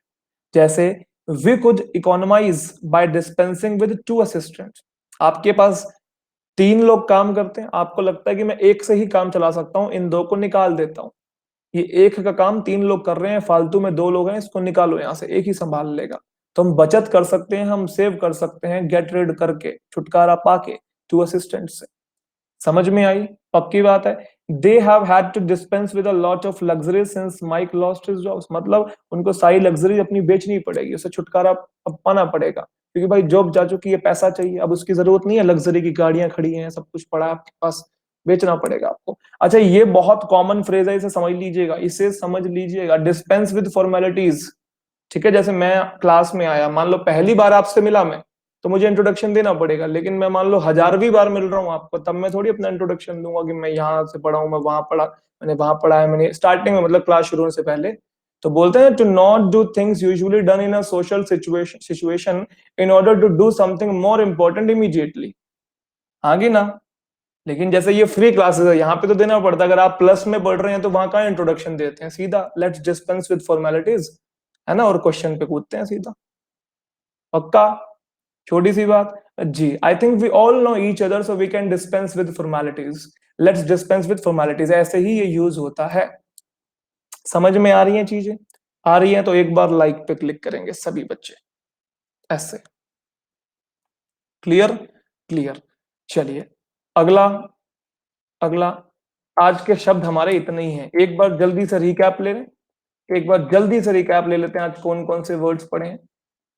A: जैसे we could economise by dispensing with 2 assistant. आपके पास 3 लोग काम करते हैं, आपको लगता है कि मैं एक से ही काम चला सकता हूं, इन 2 को निकाल देता हूं। ये एक का काम 3 लोग कर रहे हैं, फालतू में 2 लोग हैं, इसको निकालो यहां से, एक ही संभाल लेगा। तो हम बचत कर सकते हैं, हम सेव कर सकते हैं, गेट रिड करके, छुटकारा पाके 2 असिस्टेंट से। समझ में आई, पक्की बात है। They have had to dispense with a lot of luxury since Mike lost his job. मतलब उनको सारी लग्जरी अपनी बेचनी पड़ेगी, उसे छुटकारा अब पाना पड़ेगा, क्योंकि भाई जॉब जा चुकी है, पैसा चाहिए, अब उसकी जरूरत नहीं है, लग्जरी की गाड़ियां खड़ी हैं, सब कुछ पड़ा है आपके पास, बेचना पड़ेगा आपको। अच्छा, ये बहुत कॉमन फ्रेज है, इसे समझ लीजिएगा, इसे समझ लीजिएगा, डिस्पेंस विद फॉर्मेलिटीज। ठीक है, जैसे मैं क्लास में आया, मान लो पहली बार आपसे मिला मैं, तो मुझे इंट्रोडक्शन देना पड़ेगा, लेकिन मैं मान लो 1000वीं बार मिल रहा हूँ आपको, तब मैं थोड़ी अपना इंट्रोडक्शन दूंगा कि मैं यहाँ से पढ़ा हूँ, मैं वहां पढ़ा, मैंने वहां पढ़ा है, मैंने स्टार्टिंग में, मतलब क्लास शुरू होने से पहले। तो बोलते हैं to not do things usually done in a social situation in order to do something more important immediately. आगे ना। लेकिन जैसे ये फ्री क्लासेस है, यहाँ पे तो देना पड़ता है, अगर आप प्लस में पढ़ रहे हैं तो वहां का इंट्रोडक्शन देते हैं सीधा, लेट्स डिस्पेंस विद फॉर्मेलिटीज, है ना, और क्वेश्चन पे कूदते हैं सीधा। पक्का, छोटी सी बात। जी, I think we all know each other so we can dispense with formalities. Let's dispense with formalities, ऐसे ही ये यूज होता है। समझ में आ रही हैं चीजें, आ रही हैं तो एक बार लाइक पे क्लिक करेंगे सभी बच्चे, ऐसे। Clear, clear. चलिए अगला, अगला। आज के शब्द हमारे इतने ही हैं, एक बार जल्दी से रिकैप ले लें, एक बार जल्दी से रिकैप ले लेते हैं आज कौन कौन से वर्ड्स पढ़े हैं,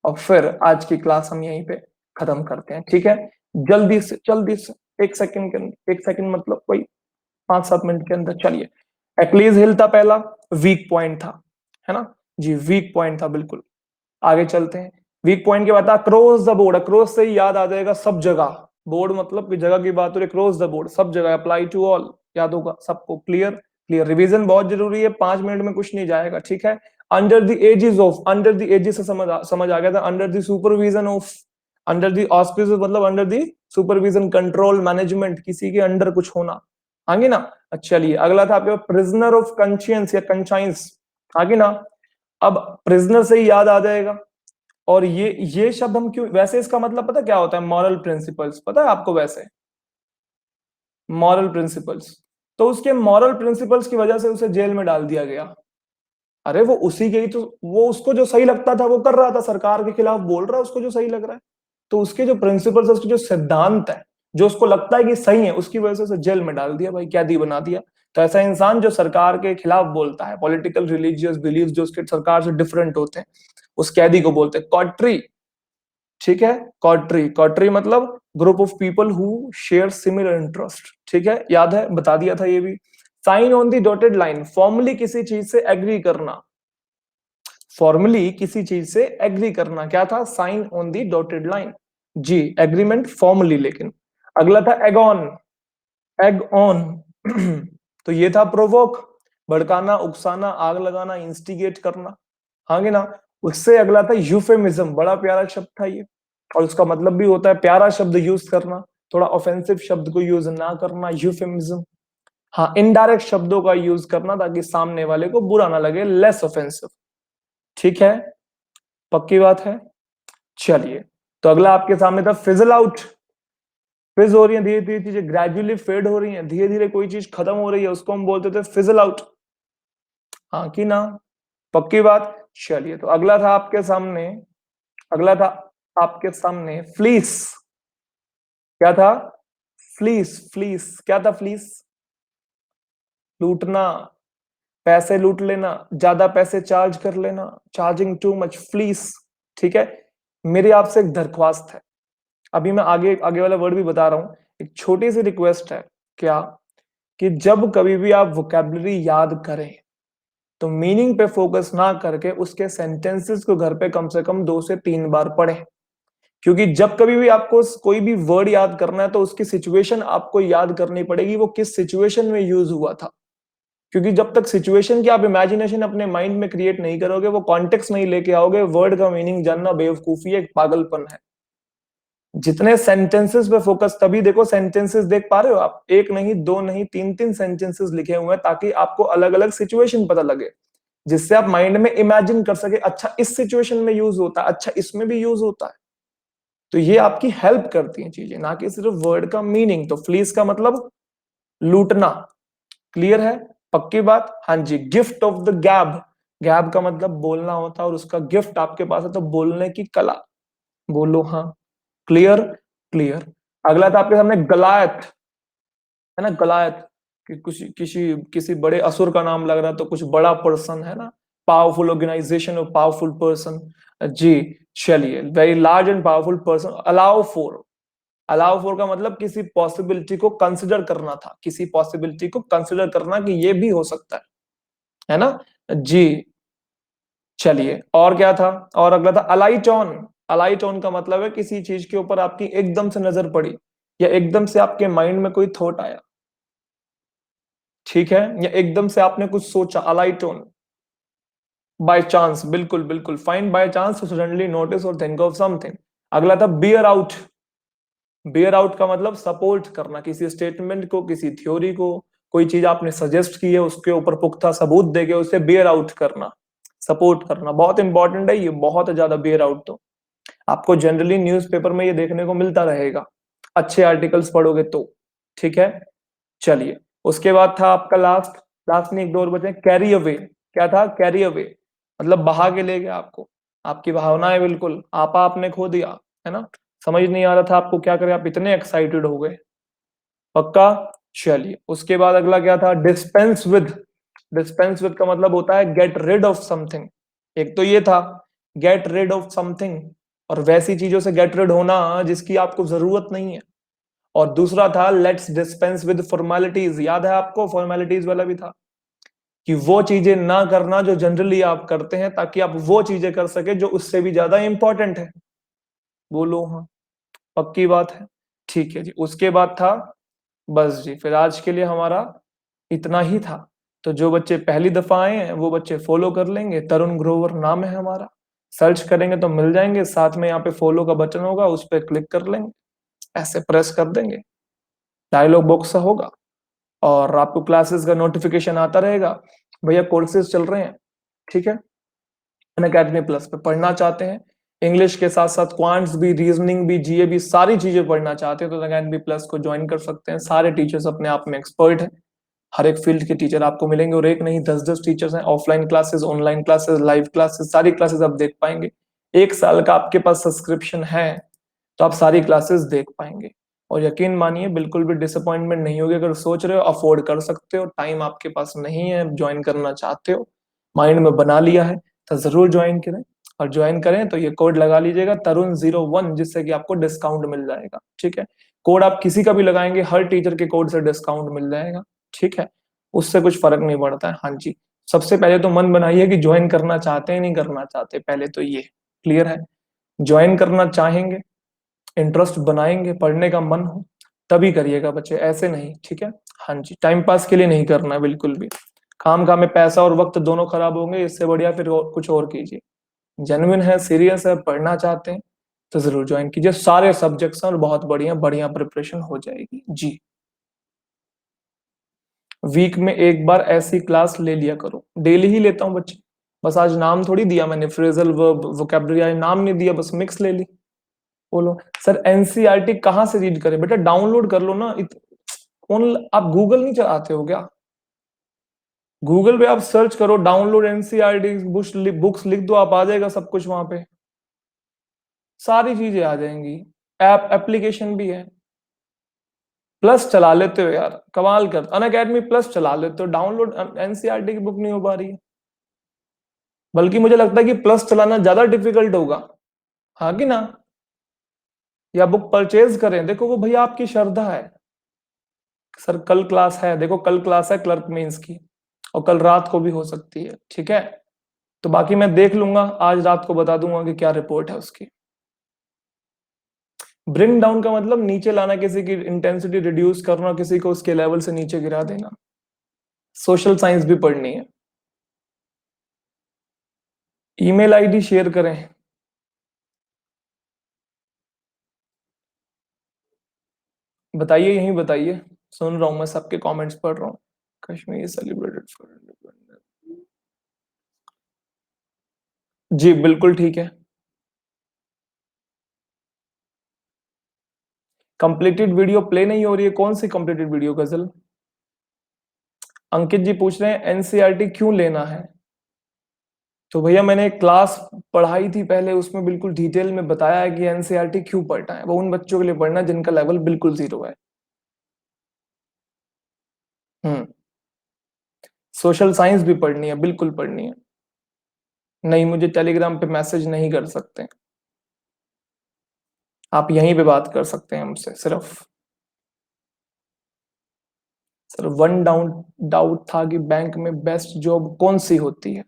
A: और फिर आज की क्लास हम यहीं पे खत्म करते हैं, ठीक है। जल्दी से जल्दी से, 1 सेकंड के अंदर, 1 सेकंड मतलब कोई 5-7 मिनट के अंदर। चलिए, एक्लीज हिल था पहला, वीक पॉइंट था, है ना। जी, वीक पॉइंट था, बिल्कुल। आगे चलते हैं, वीक पॉइंट के बाद अक्रॉस द बोर्ड। अक्रॉस से ही याद आ जाएगा सब जगह, बोर्ड मतलब कि जगह की बात हो रही, क्रॉस द बोर्ड सब जगह, अप्लाई टू ऑल, याद होगा सबको। Clear, clear. रिवीजन बहुत जरूरी है, 5 मिनट में कुछ नहीं जाएगा, ठीक है। Under the aegis of, under the aegis से समझ आ गया था, under the supervision of, under the auspices मतलब under the supervision, control, management, किसी के अंडर कुछ होना। आगे ना। चलिए अगला था आपके प्रिजनर ऑफ कंशियंस या कंशाइंस। आगे ना। अब प्रिजनर से ही याद आ जाएगा, और ये शब्द हम क्यों, वैसे इसका मतलब पता क्या होता है, मॉरल प्रिंसिपल्स, पता है आपको वैसे, मॉरल प्रिंसिपल्स। तो उसके मॉरल प्रिंसिपल्स की वजह से उसे जेल में डाल दिया गया। अरे वो उसी के ही तो, वो उसको जो सही लगता था वो कर रहा था, सरकार के खिलाफ बोल रहा है उसको जो सही लग रहा है, तो उसके जो प्रिंसिपल्स है, उसके जो सिद्धांत है, जो उसको लगता है कि सही है, उसकी वजह से उसे जेल में डाल दिया भाई, कैदी बना दिया। तो ऐसा इंसान जो सरकार के खिलाफ बोलता है, पॉलिटिकल रिलीजियस बिलीफ जो उसके सरकार से डिफरेंट होते हैं, उस कैदी को बोलते हैं कॉट्री। ठीक है, कॉट्री, कॉट्री मतलब group of people who share similar interest. ठीक है, याद है, बता दिया था ये भी। Sign on the dotted line, formally किसी चीज से एग्री करना, फॉर्मली किसी चीज से एग्री करना, क्या था, sign on the dotted line. जी, एग्रीमेंट फॉर्मली। लेकिन अगला था एगॉन, एग ऑन तो ये था प्रोवोक, भड़काना, उकसाना, आग लगाना, इंस्टिगेट करना। हाँ ना। उससे अगला था यूफेमिज्म, बड़ा प्यारा शब्द था ये, और उसका मतलब भी होता है प्यारा शब्द यूज करना, थोड़ा ऑफेंसिव शब्द को यूज ना करना, यूफेमिज्म। हाँ, इनडायरेक्ट शब्दों का यूज करना ताकि सामने वाले को बुरा ना लगे, लेस ऑफेंसिव। ठीक है, पक्की बात है। चलिए, तो अगला आपके सामने था फिजल आउट। फिज हो रही है धीरे धीरे चीजें, ग्रेजुअली फेड हो रही है, धीरे धीरे कोई चीज खत्म हो रही है, उसको हम बोलते थे फिजल आउट। हाँ कि ना, पक्की बात। चलिए, तो अगला था आपके सामने, अगला था आपके सामने फ्लीस। क्या था, फ्लीस, फ्लीस क्या था? फ्लीस लूटना, पैसे लूट लेना, ज्यादा पैसे चार्ज कर लेना, चार्जिंग टू मच, फ्लीस। ठीक है, मेरी आपसे एक दरख्वास्त है, अभी मैं आगे आगे वाला वर्ड भी बता रहा हूं, एक छोटी सी रिक्वेस्ट है, क्या कि जब कभी भी आप वोकैबुलरी याद करें तो मीनिंग पे फोकस ना करके उसके सेंटेंसेस को घर पे कम से कम 2 से 3 बार पढ़ें। क्योंकि जब कभी भी आपको कोई भी वर्ड याद करना है तो उसकी सिचुएशन आपको याद करनी पड़ेगी, वो किस सिचुएशन में यूज हुआ था। क्योंकि जब तक सिचुएशन की आप इमेजिनेशन अपने माइंड में क्रिएट नहीं करोगे, वो कॉन्टेक्स्ट नहीं लेके आओगे, वर्ड का मीनिंग जानना बेवकूफी है, एक पागलपन है। जितने सेंटेंसेस पे फोकस, तभी देखो सेंटेंसेस देख पा रहे हो आप, एक नहीं, दो नहीं, तीन तीन सेंटेंसेस लिखे हुए हैं, ताकि आपको अलग अलग सिचुएशन पता लगे, जिससे आप माइंड में इमेजिन कर सके, अच्छा इस सिचुएशन में यूज होता है, अच्छा इसमें भी यूज होता है। तो ये आपकी हेल्प करती हैं चीजें, ना कि सिर्फ वर्ड का मीनिंग। तो फ्लीस का मतलब लूटना, क्लियर है? पक्की बात? हाँ जी। गिफ्ट ऑफ द गैब, गैब का मतलब बोलना होता है, और उसका गिफ्ट आपके पास है तो बोलने की कला। बोलो हाँ। क्लियर? क्लियर। अगला था आपके सामने गलायत, है ना? गलायत कि कुछ किसी किसी बड़े असुर का नाम लग रहा है, तो कुछ बड़ा पर्सन है ना, पावरफुल ऑर्गेनाइजेशन और पावरफुल पर्सन। जी, चलिए, very large and powerful person. Allow for, allow for का मतलब किसी पॉसिबिलिटी को कंसिडर करना था, किसी पॉसिबिलिटी को कंसिडर करना कि ये भी हो सकता है ना? जी, चलिए, और क्या था? और अगला था अलाइट ऑन। अलाइट ऑन का मतलब है किसी चीज के ऊपर आपकी एकदम से नजर पड़ी, या एकदम से आपके माइंड में कोई थॉट आया, ठीक है, या एकदम से आपने कुछ सोचा, अलाइट ऑन। बाय चांस, बिल्कुल बिल्कुल, find by chance, suddenly notice or think of something. अगला था बियर आउट। बियर आउट का मतलब सपोर्ट करना, किसी स्टेटमेंट को, किसी थ्योरी को, कोई चीज आपने सजेस्ट की है उसके ऊपर पुख्ता सबूत देके उसे बियर आउट करना, सपोर्ट करना, बहुत इंपॉर्टेंट है ये, बहुत ज्यादा। बियर आउट तो आपको जनरली न्यूज़पेपर में ये देखने को मिलता रहेगा, अच्छे आर्टिकल्स पढ़ोगे तो। ठीक है, चलिए, उसके बाद था आपका लास्ट, लास्ट में एक दो और बचे, कैरी अवे। क्या था? कैरी अवे मतलब बहा के ले गया आपको, आपकी भावनाएं बिल्कुल आपा आपने खो दिया, है ना? समझ नहीं आ रहा था आपको क्या करें, आप इतने एक्साइटेड हो गए। पक्का? चलिए, उसके बाद अगला क्या था? Dispense with. डिस्पेंस विद का मतलब होता है गेट रिड ऑफ समथिंग। एक तो ये था गेट रिड ऑफ समथिंग, और वैसी चीजों से गेट रिड होना जिसकी आपको जरूरत नहीं है। और दूसरा था लेट्स डिस्पेंस विद फॉर्मेलिटीज। याद है आपको? फॉर्मेलिटीज वाला भी था कि वो चीजें ना करना जो जनरली आप करते हैं, ताकि आप वो चीजें कर सके जो उससे भी ज्यादा इंपॉर्टेंट है। बोलो हाँ। पक्की बात है? ठीक है जी। उसके बाद था, बस जी, फिर आज के लिए हमारा इतना ही था। तो जो बच्चे पहली दफा आए हैं वो बच्चे फॉलो कर लेंगे, तरुण ग्रोवर नाम है हमारा, सर्च करेंगे तो मिल जाएंगे, साथ में यहाँ पे फॉलो का बटन होगा, उस पर क्लिक कर लेंगे, ऐसे प्रेस कर देंगे, डायलॉग बॉक्स होगा, और आपको क्लासेस का नोटिफिकेशन आता रहेगा, भैया कोर्सेज चल रहे हैं, ठीक है। अनअकैडमी प्लस पे पढ़ना चाहते हैं, इंग्लिश के साथ साथ क्वांट्स भी, रीजनिंग भी, जीए भी, सारी चीजें पढ़ना चाहते हैं तो अनअकैडमी प्लस को ज्वाइन कर सकते हैं। सारे टीचर्स अपने आप में एक्सपर्ट हैं, हर एक फील्ड के टीचर आपको मिलेंगे, और एक नहीं 10-10 टीचर्स हैं। Offline classes, online classes, live classes, सारी क्लासेस आप देख पाएंगे। 1 साल का आपके पास सब्सक्रिप्शन है तो आप सारी क्लासेस देख पाएंगे, और यकीन मानिए बिल्कुल भी डिसअपॉइंटमेंट नहीं होगी। अगर सोच रहे हो, अफोर्ड कर सकते हो, टाइम आपके पास नहीं है, ज्वाइन करना चाहते हो, माइंड में बना लिया है, तो जरूर ज्वाइन करें। और ज्वाइन करें तो ये कोड लगा लीजिएगा तरुण01, जिससे कि आपको डिस्काउंट मिल जाएगा। ठीक है, कोड आप किसी का भी लगाएंगे, हर टीचर के कोड से डिस्काउंट मिल जाएगा। ठीक है, उससे कुछ फर्क नहीं पड़ता है। हाँ जी, सबसे पहले तो मन बनाइए कि ज्वाइन करना चाहते हैं नहीं करना चाहते, पहले तो ये क्लियर है। ज्वाइन करना चाहेंगे, इंटरेस्ट बनाएंगे, पढ़ने का मन हो, तभी करिएगा बच्चे, ऐसे नहीं। ठीक है, हाँ जी, टाइम पास के लिए नहीं करना है बिल्कुल भी, काम में पैसा और वक्त दोनों खराब होंगे, इससे बढ़िया फिर कुछ और कीजिए। जेन्युइन है, सीरियस है, पढ़ना चाहते हैं तो जरूर ज्वाइन कीजिए, सारे सब्जेक्ट्स हैं और बहुत बढ़िया बढ़िया प्रिपरेशन हो जाएगी जी। वीक में एक बार ऐसी क्लास ले लिया करो, डेली ही लेता हूँ बच्चे, बस आज नाम थोड़ी दिया मैंने, फ्रेजल वर्ब वोकैबुलरी नाम नहीं दिया, बस मिक्स ले ली। बोलो सर एनसीईआरटी कहाँ से रीड करें? बेटा डाउनलोड कर लो ना, कौन, आप गूगल नहीं चलाते हो क्या? गूगल पे आप सर्च करो डाउनलोड एनसीईआरटी बुक्स लिख दो, आप आ जाएगा सब कुछ वहां पे, सारी चीजें आ जाएंगी, एप्लीकेशन भी है। प्लस चला लेते हो यार, कमाल कर, अनअकैडमी प्लस चला लेते हो, डाउनलोड एनसीईआरटी की बुक नहीं हो पा रही है। बल्कि मुझे लगता है कि प्लस चलाना ज्यादा डिफिकल्ट होगा, हाँ कि ना? या बुक परचेज करें, देखो वो भैया आपकी श्रद्धा है। सर कल क्लास है, देखो कल क्लास है क्लर्क मेंस की, और कल रात को भी हो सकती है, ठीक है? तो बाकी मैं देख लूंगा, आज रात को बता दूंगा कि क्या रिपोर्ट है उसकी। ब्रिंग डाउन का मतलब नीचे लाना, किसी की इंटेंसिटी रिड्यूस करना, किसी को उसके लेवल से नीचे गिरा देना। सोशल साइंस भी पढ़नी है। ईमेल आईडी शेयर करें? बताइए, यहीं बताइए, सुन रहा हूं मैं, सबके कमेंट्स पढ़ रहा हूँ। Kashmir celebrated for independence. जी बिल्कुल ठीक है। कंप्लीटेड वीडियो प्ले नहीं हो रही है, कौन सी कंप्लीटेड वीडियो गजल? अंकित जी पूछ रहे हैं एनसीईआरटी क्यों लेना है। तो भैया मैंने एक क्लास पढ़ाई थी पहले, उसमें बिल्कुल डिटेल में बताया है कि एनसीईआरटी क्यों पढ़ना है। वो उन बच्चों के लिए पढ़ना है जिनका लेवल बिल्कुल जीरो है। हम्म। सोशल साइंस भी पढ़नी है, बिल्कुल पढ़नी है। नहीं, मुझे टेलीग्राम पे मैसेज नहीं कर सकते, आप यहीं पे बात कर सकते हैं हमसे सिर्फ। सर वन डाउन डाउट था कि बैंक में बेस्ट जॉब कौन सी होती है।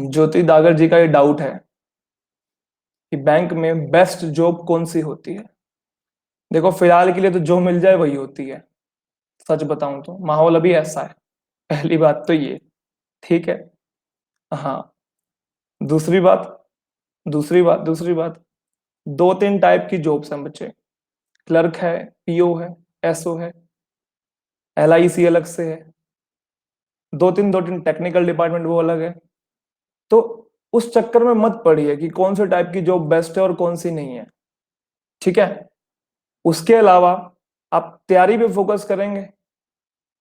A: ज्योति दागर जी का ये डाउट है कि बैंक में बेस्ट जॉब कौन सी होती है। देखो फिलहाल के लिए तो जो मिल जाए वही होती है, सच बताऊं तो माहौल अभी ऐसा है, पहली बात तो ये, ठीक है? हाँ। दूसरी बात, दूसरी बात, दो तीन टाइप की जॉब्स हैं बच्चे, क्लर्क है, पीओ है, एसओ है, एलआईसी अलग से है, दो तीन टेक्निकल डिपार्टमेंट वो अलग है। तो उस चक्कर में मत पड़िए कि कौन से टाइप की जॉब बेस्ट है और कौन सी नहीं है, ठीक है? उसके अलावा आप तैयारी पे फोकस करेंगे,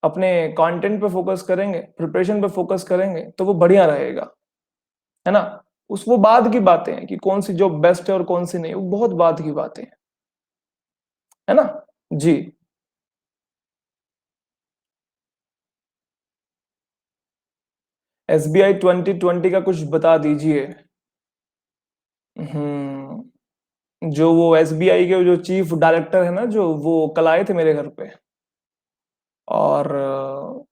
A: अपने कंटेंट पे फोकस करेंगे, प्रिपरेशन पे फोकस करेंगे, तो वो बढ़िया रहेगा, है ना? उस वो बाद की बातें हैं कि कौन सी जॉब बेस्ट है और कौन सी नहीं, वो बहुत बाद की बातें हैं, है ना? जी। एसबीआई 2020 का कुछ बता दीजिए। जो वो एसबीआई के जो चीफ डायरेक्टर है ना, जो वो कल आए थे मेरे घर पे, और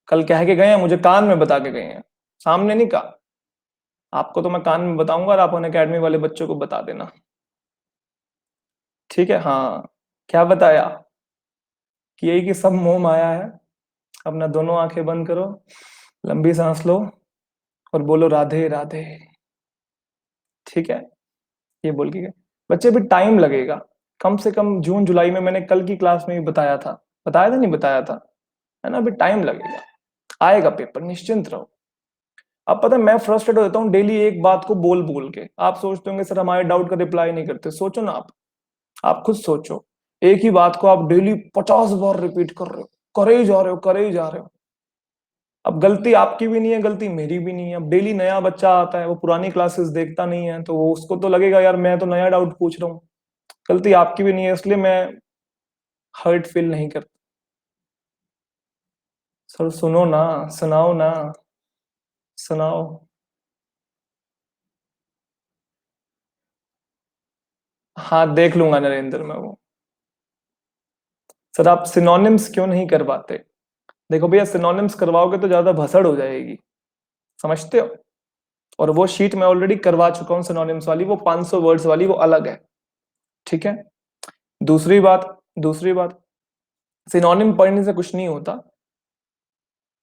A: कल कह के गए हैं, मुझे कान में बता के गए हैं, सामने नहीं कहा। आपको तो मैं कान में बताऊंगा और आप उन अकेडमी वाले बच्चों को बता देना, ठीक है? हाँ। क्या बताया? कि यही कि सब मोह माया है। अपना दोनों आंखें बंद करो, लंबी सांस लो, और बोलो राधे राधे, ठीक है? ये बोल के गए। बच्चे भी टाइम लगेगा, कम से कम जून जुलाई में, मैंने कल की क्लास में भी बताया था, बताया था नहीं बताया था, है ना? अभी टाइम लगेगा, आएगा पेपर, निश्चिंत रहो। अब पता है मैं फ्रस्ट्रेट हो जाता हूँ डेली एक बात को बोल बोल के। आप सोचते होंगे सर हमारे डाउट का रिप्लाई नहीं करते, सोचो ना आप खुद सोचो, एक ही बात को आप डेली 50 बार रिपीट कर रहे हो, करे ही जा रहे हो, करे ही जा रहे हो। अब गलती आपकी भी नहीं है, गलती मेरी भी नहीं है। अब डेली नया बच्चा आता है, वो पुरानी क्लासेस देखता नहीं है, तो वो उसको तो लगेगा यार मैं तो नया डाउट पूछ रहा हूँ। गलती आपकी भी नहीं है, इसलिए मैं हर्ट फील नहीं करता। सर सुनो ना, सुनाओ ना, सुनाओ। हाँ देख लूंगा नरेंद्र मैं वो। सर आप सिनोनिम्स क्यों नहीं करवाते? देखो भैया सिनोनिम्स करवाओगे तो ज्यादा भसड़ हो जाएगी, समझते हो? और वो शीट मैं ऑलरेडी करवा चुका हूँ सिनोनिम्स वाली, वो 500 वर्ड्स वाली, वो अलग है, ठीक है? दूसरी बात, दूसरी बात, सिनोनिम पढ़ने से कुछ नहीं होता।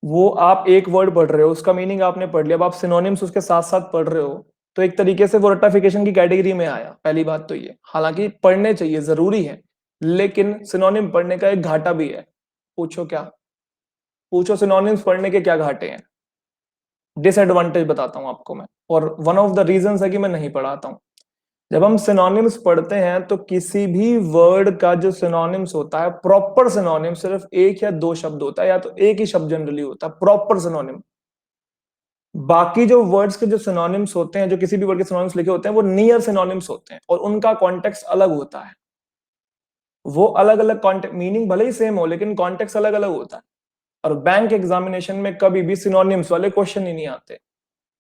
A: वो आप एक वर्ड पढ़ रहे हो, उसका मीनिंग आपने पढ़ लिया, अब आप सिनोनिम्स उसके साथ साथ पढ़ रहे हो, तो एक तरीके से वो रट्टाफिकेशन की कैटेगरी में आया। पहली बात तो ये, हालांकि पढ़ने चाहिए, जरूरी है, लेकिन सिनोनिम पढ़ने का एक घाटा भी है। पूछो क्या? पूछो सिनोनिम्स पढ़ने के क्या घाटे हैं? डिसएडवांटेज बताता हूं आपको मैं, और वन ऑफ द रीजंस है कि मैं नहीं पढ़ाता हूं। जब हम सिनोनिम्स पढ़ते हैं तो किसी भी वर्ड का जो सिनोनिम्स होता है, प्रॉपर सिनोनिम सिर्फ एक या दो शब्द होता है, या तो एक ही शब्द जनरली होता है प्रॉपर सिनोनिम। बाकी जो वर्ड्स के जो सिनोनिम्स होते हैं, जो किसी भी वर्ड के सिनोनिम्स लिखे होते हैं, वो नियर सिनोनिम्स होते हैं और उनका कॉन्टेक्स्ट अलग होता है। वो अलग अलग कॉन्टेक्ट, मीनिंग भले ही सेम हो लेकिन कॉन्टेक्स्ट अलग अलग होता है। और बैंक एग्जामिनेशन में कभी भी सिनोनिम्स वाले क्वेश्चन ही नहीं आते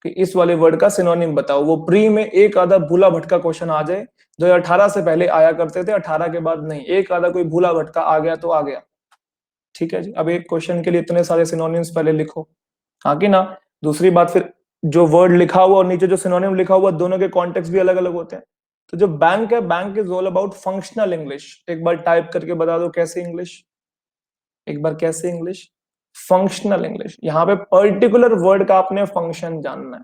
A: कि इस वाले वर्ड का सिनोनिम बताओ। वो प्री में एक आधा भूला भटका क्वेश्चन आ जाए, 2018 से पहले आया करते थे, 18 के बाद नहीं। एक आधा कोई भूला भटका आ गया तो आ गया। ठीक है जी। अब एक क्वेश्चन के लिए इतने सारे सिनोनिम्स पहले लिखो, हाँ कि ना। दूसरी बात, फिर जो वर्ड लिखा हुआ और नीचे जो सिनोनिम लिखा हुआ, दोनों के कॉन्टेक्स्ट भी अलग अलग होते हैं। तो जो बैंक है, bank is all about functional English. एक बार टाइप करके बता दो कैसे इंग्लिश, एक बार कैसे इंग्लिश, फंक्शनल इंग्लिश। यहाँ पे पर्टिकुलर वर्ड का आपने फंक्शन जानना है।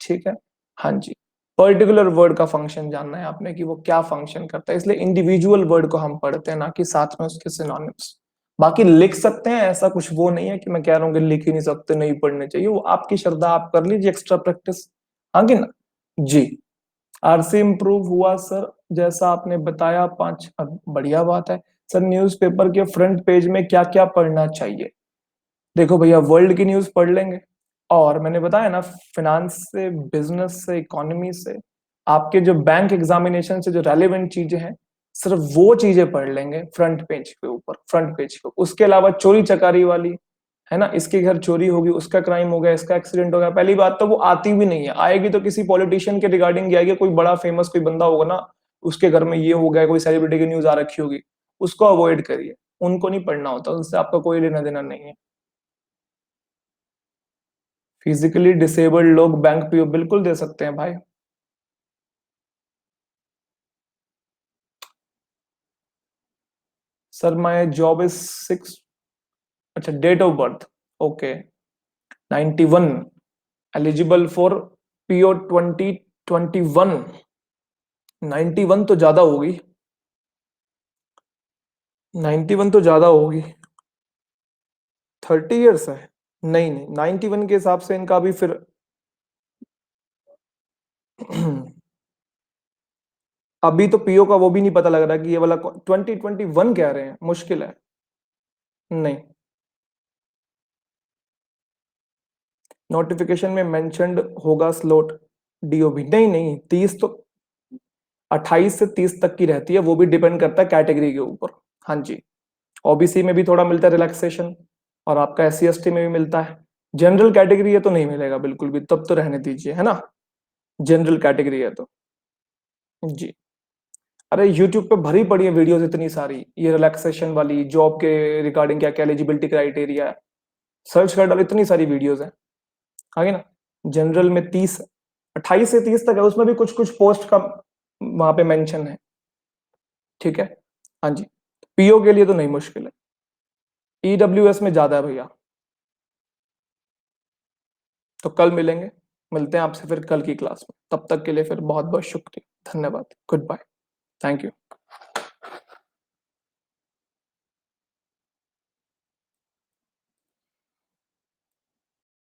A: ठीक है, हाँ जी। पर्टिकुलर वर्ड का फंक्शन जानना है आपने कि वो क्या फंक्शन करता है, इसलिए इंडिविजुअल वर्ड को हम पढ़ते हैं, ना कि साथ में उसके सिनोनिम्स। बाकी लिख सकते हैं, ऐसा कुछ वो नहीं है कि मैं कह रहा हूँ कि लिख ही नहीं सकते, नहीं पढ़ने चाहिए, वो आपकी श्रद्धा, आप कर लीजिए एक्स्ट्रा प्रैक्टिस। हाँ कि ना जी। आरसी इम्प्रूव हुआ सर, जैसा आपने बताया 5, बढ़िया बात है सर। न्यूज़पेपर के फ्रंट पेज में क्या क्या पढ़ना चाहिए? देखो भैया, वर्ल्ड की न्यूज पढ़ लेंगे, और मैंने बताया ना, फिनांस से, बिजनेस से, इकोनॉमी से, आपके जो बैंक एग्जामिनेशन से जो रेलेवेंट चीजें हैं, सिर्फ वो चीजें पढ़ लेंगे फ्रंट पेज के ऊपर, फ्रंट पेज के। उसके अलावा चोरी चकारी वाली, है ना, इसके घर चोरी होगी, उसका क्राइम हो गया, इसका एक्सीडेंट हो गया, पहली बात तो वो आती भी नहीं है। आएगी तो किसी पॉलिटिशियन के रिगार्डिंग आएगी, कोई बड़ा फेमस कोई बंदा होगा ना, उसके घर में ये हो गया, कोई सेलिब्रिटी की न्यूज आ रखी होगी, उसको अवॉइड करिए। उनको नहीं पढ़ना होता, उससे आपका कोई लेना देना नहीं है। फिजिकली डिसेबल्ड लोग बैंक पीओ बिल्कुल दे सकते हैं भाई। सर माय जॉब इज 6, अच्छा date of birth, okay, 91, eligible for PO 2021। 91 तो ज्यादा होगी, 91 तो ज्यादा होगी। 30 ईयर्स है, नहीं नहीं, 91 के हिसाब से इनका भी फिर अभी तो पीओ का वो भी नहीं पता लग रहा कि ये वाला 2021 कह रहे हैं, मुश्किल है। नहीं, नोटिफिकेशन में मेंशन्ड होगा स्लॉट डीओबी, नहीं नहीं, 30 तो 28 से 30 तक की रहती है, वो भी डिपेंड करता है कैटेगरी के ऊपर। हाँ जी। ओबीसी में भी थोड़ा मिलता है रिलैक्सेशन, और आपका एस सी एस टी में भी मिलता है। जनरल कैटेगरी है तो नहीं मिलेगा बिल्कुल भी, तब तो रहने दीजिए, है ना। जनरल कैटेगरी है तो जी। अरे यूट्यूब पे भरी पड़ी है वीडियोस इतनी सारी, ये रिलैक्सेशन वाली, जॉब के रिगार्डिंग क्या क्या एलिजिबिलिटी क्राइटेरिया है, सर्च कर डालो, इतनी सारी वीडियोस है। आगे ना, जनरल में 30, 28 से 30 तक है, उसमें भी कुछ कुछ पोस्ट का वहां पे मेंशन है। ठीक है, हाँ जी। पीओ के लिए तो नहीं, मुश्किल है। ईडब्ल्यूएस में ज्यादा है भैया। तो कल मिलेंगे, मिलते हैं आपसे फिर कल की क्लास में। तब तक के लिए फिर बहुत बहुत शुक्रिया, धन्यवाद, गुड बाय, थैंक यू।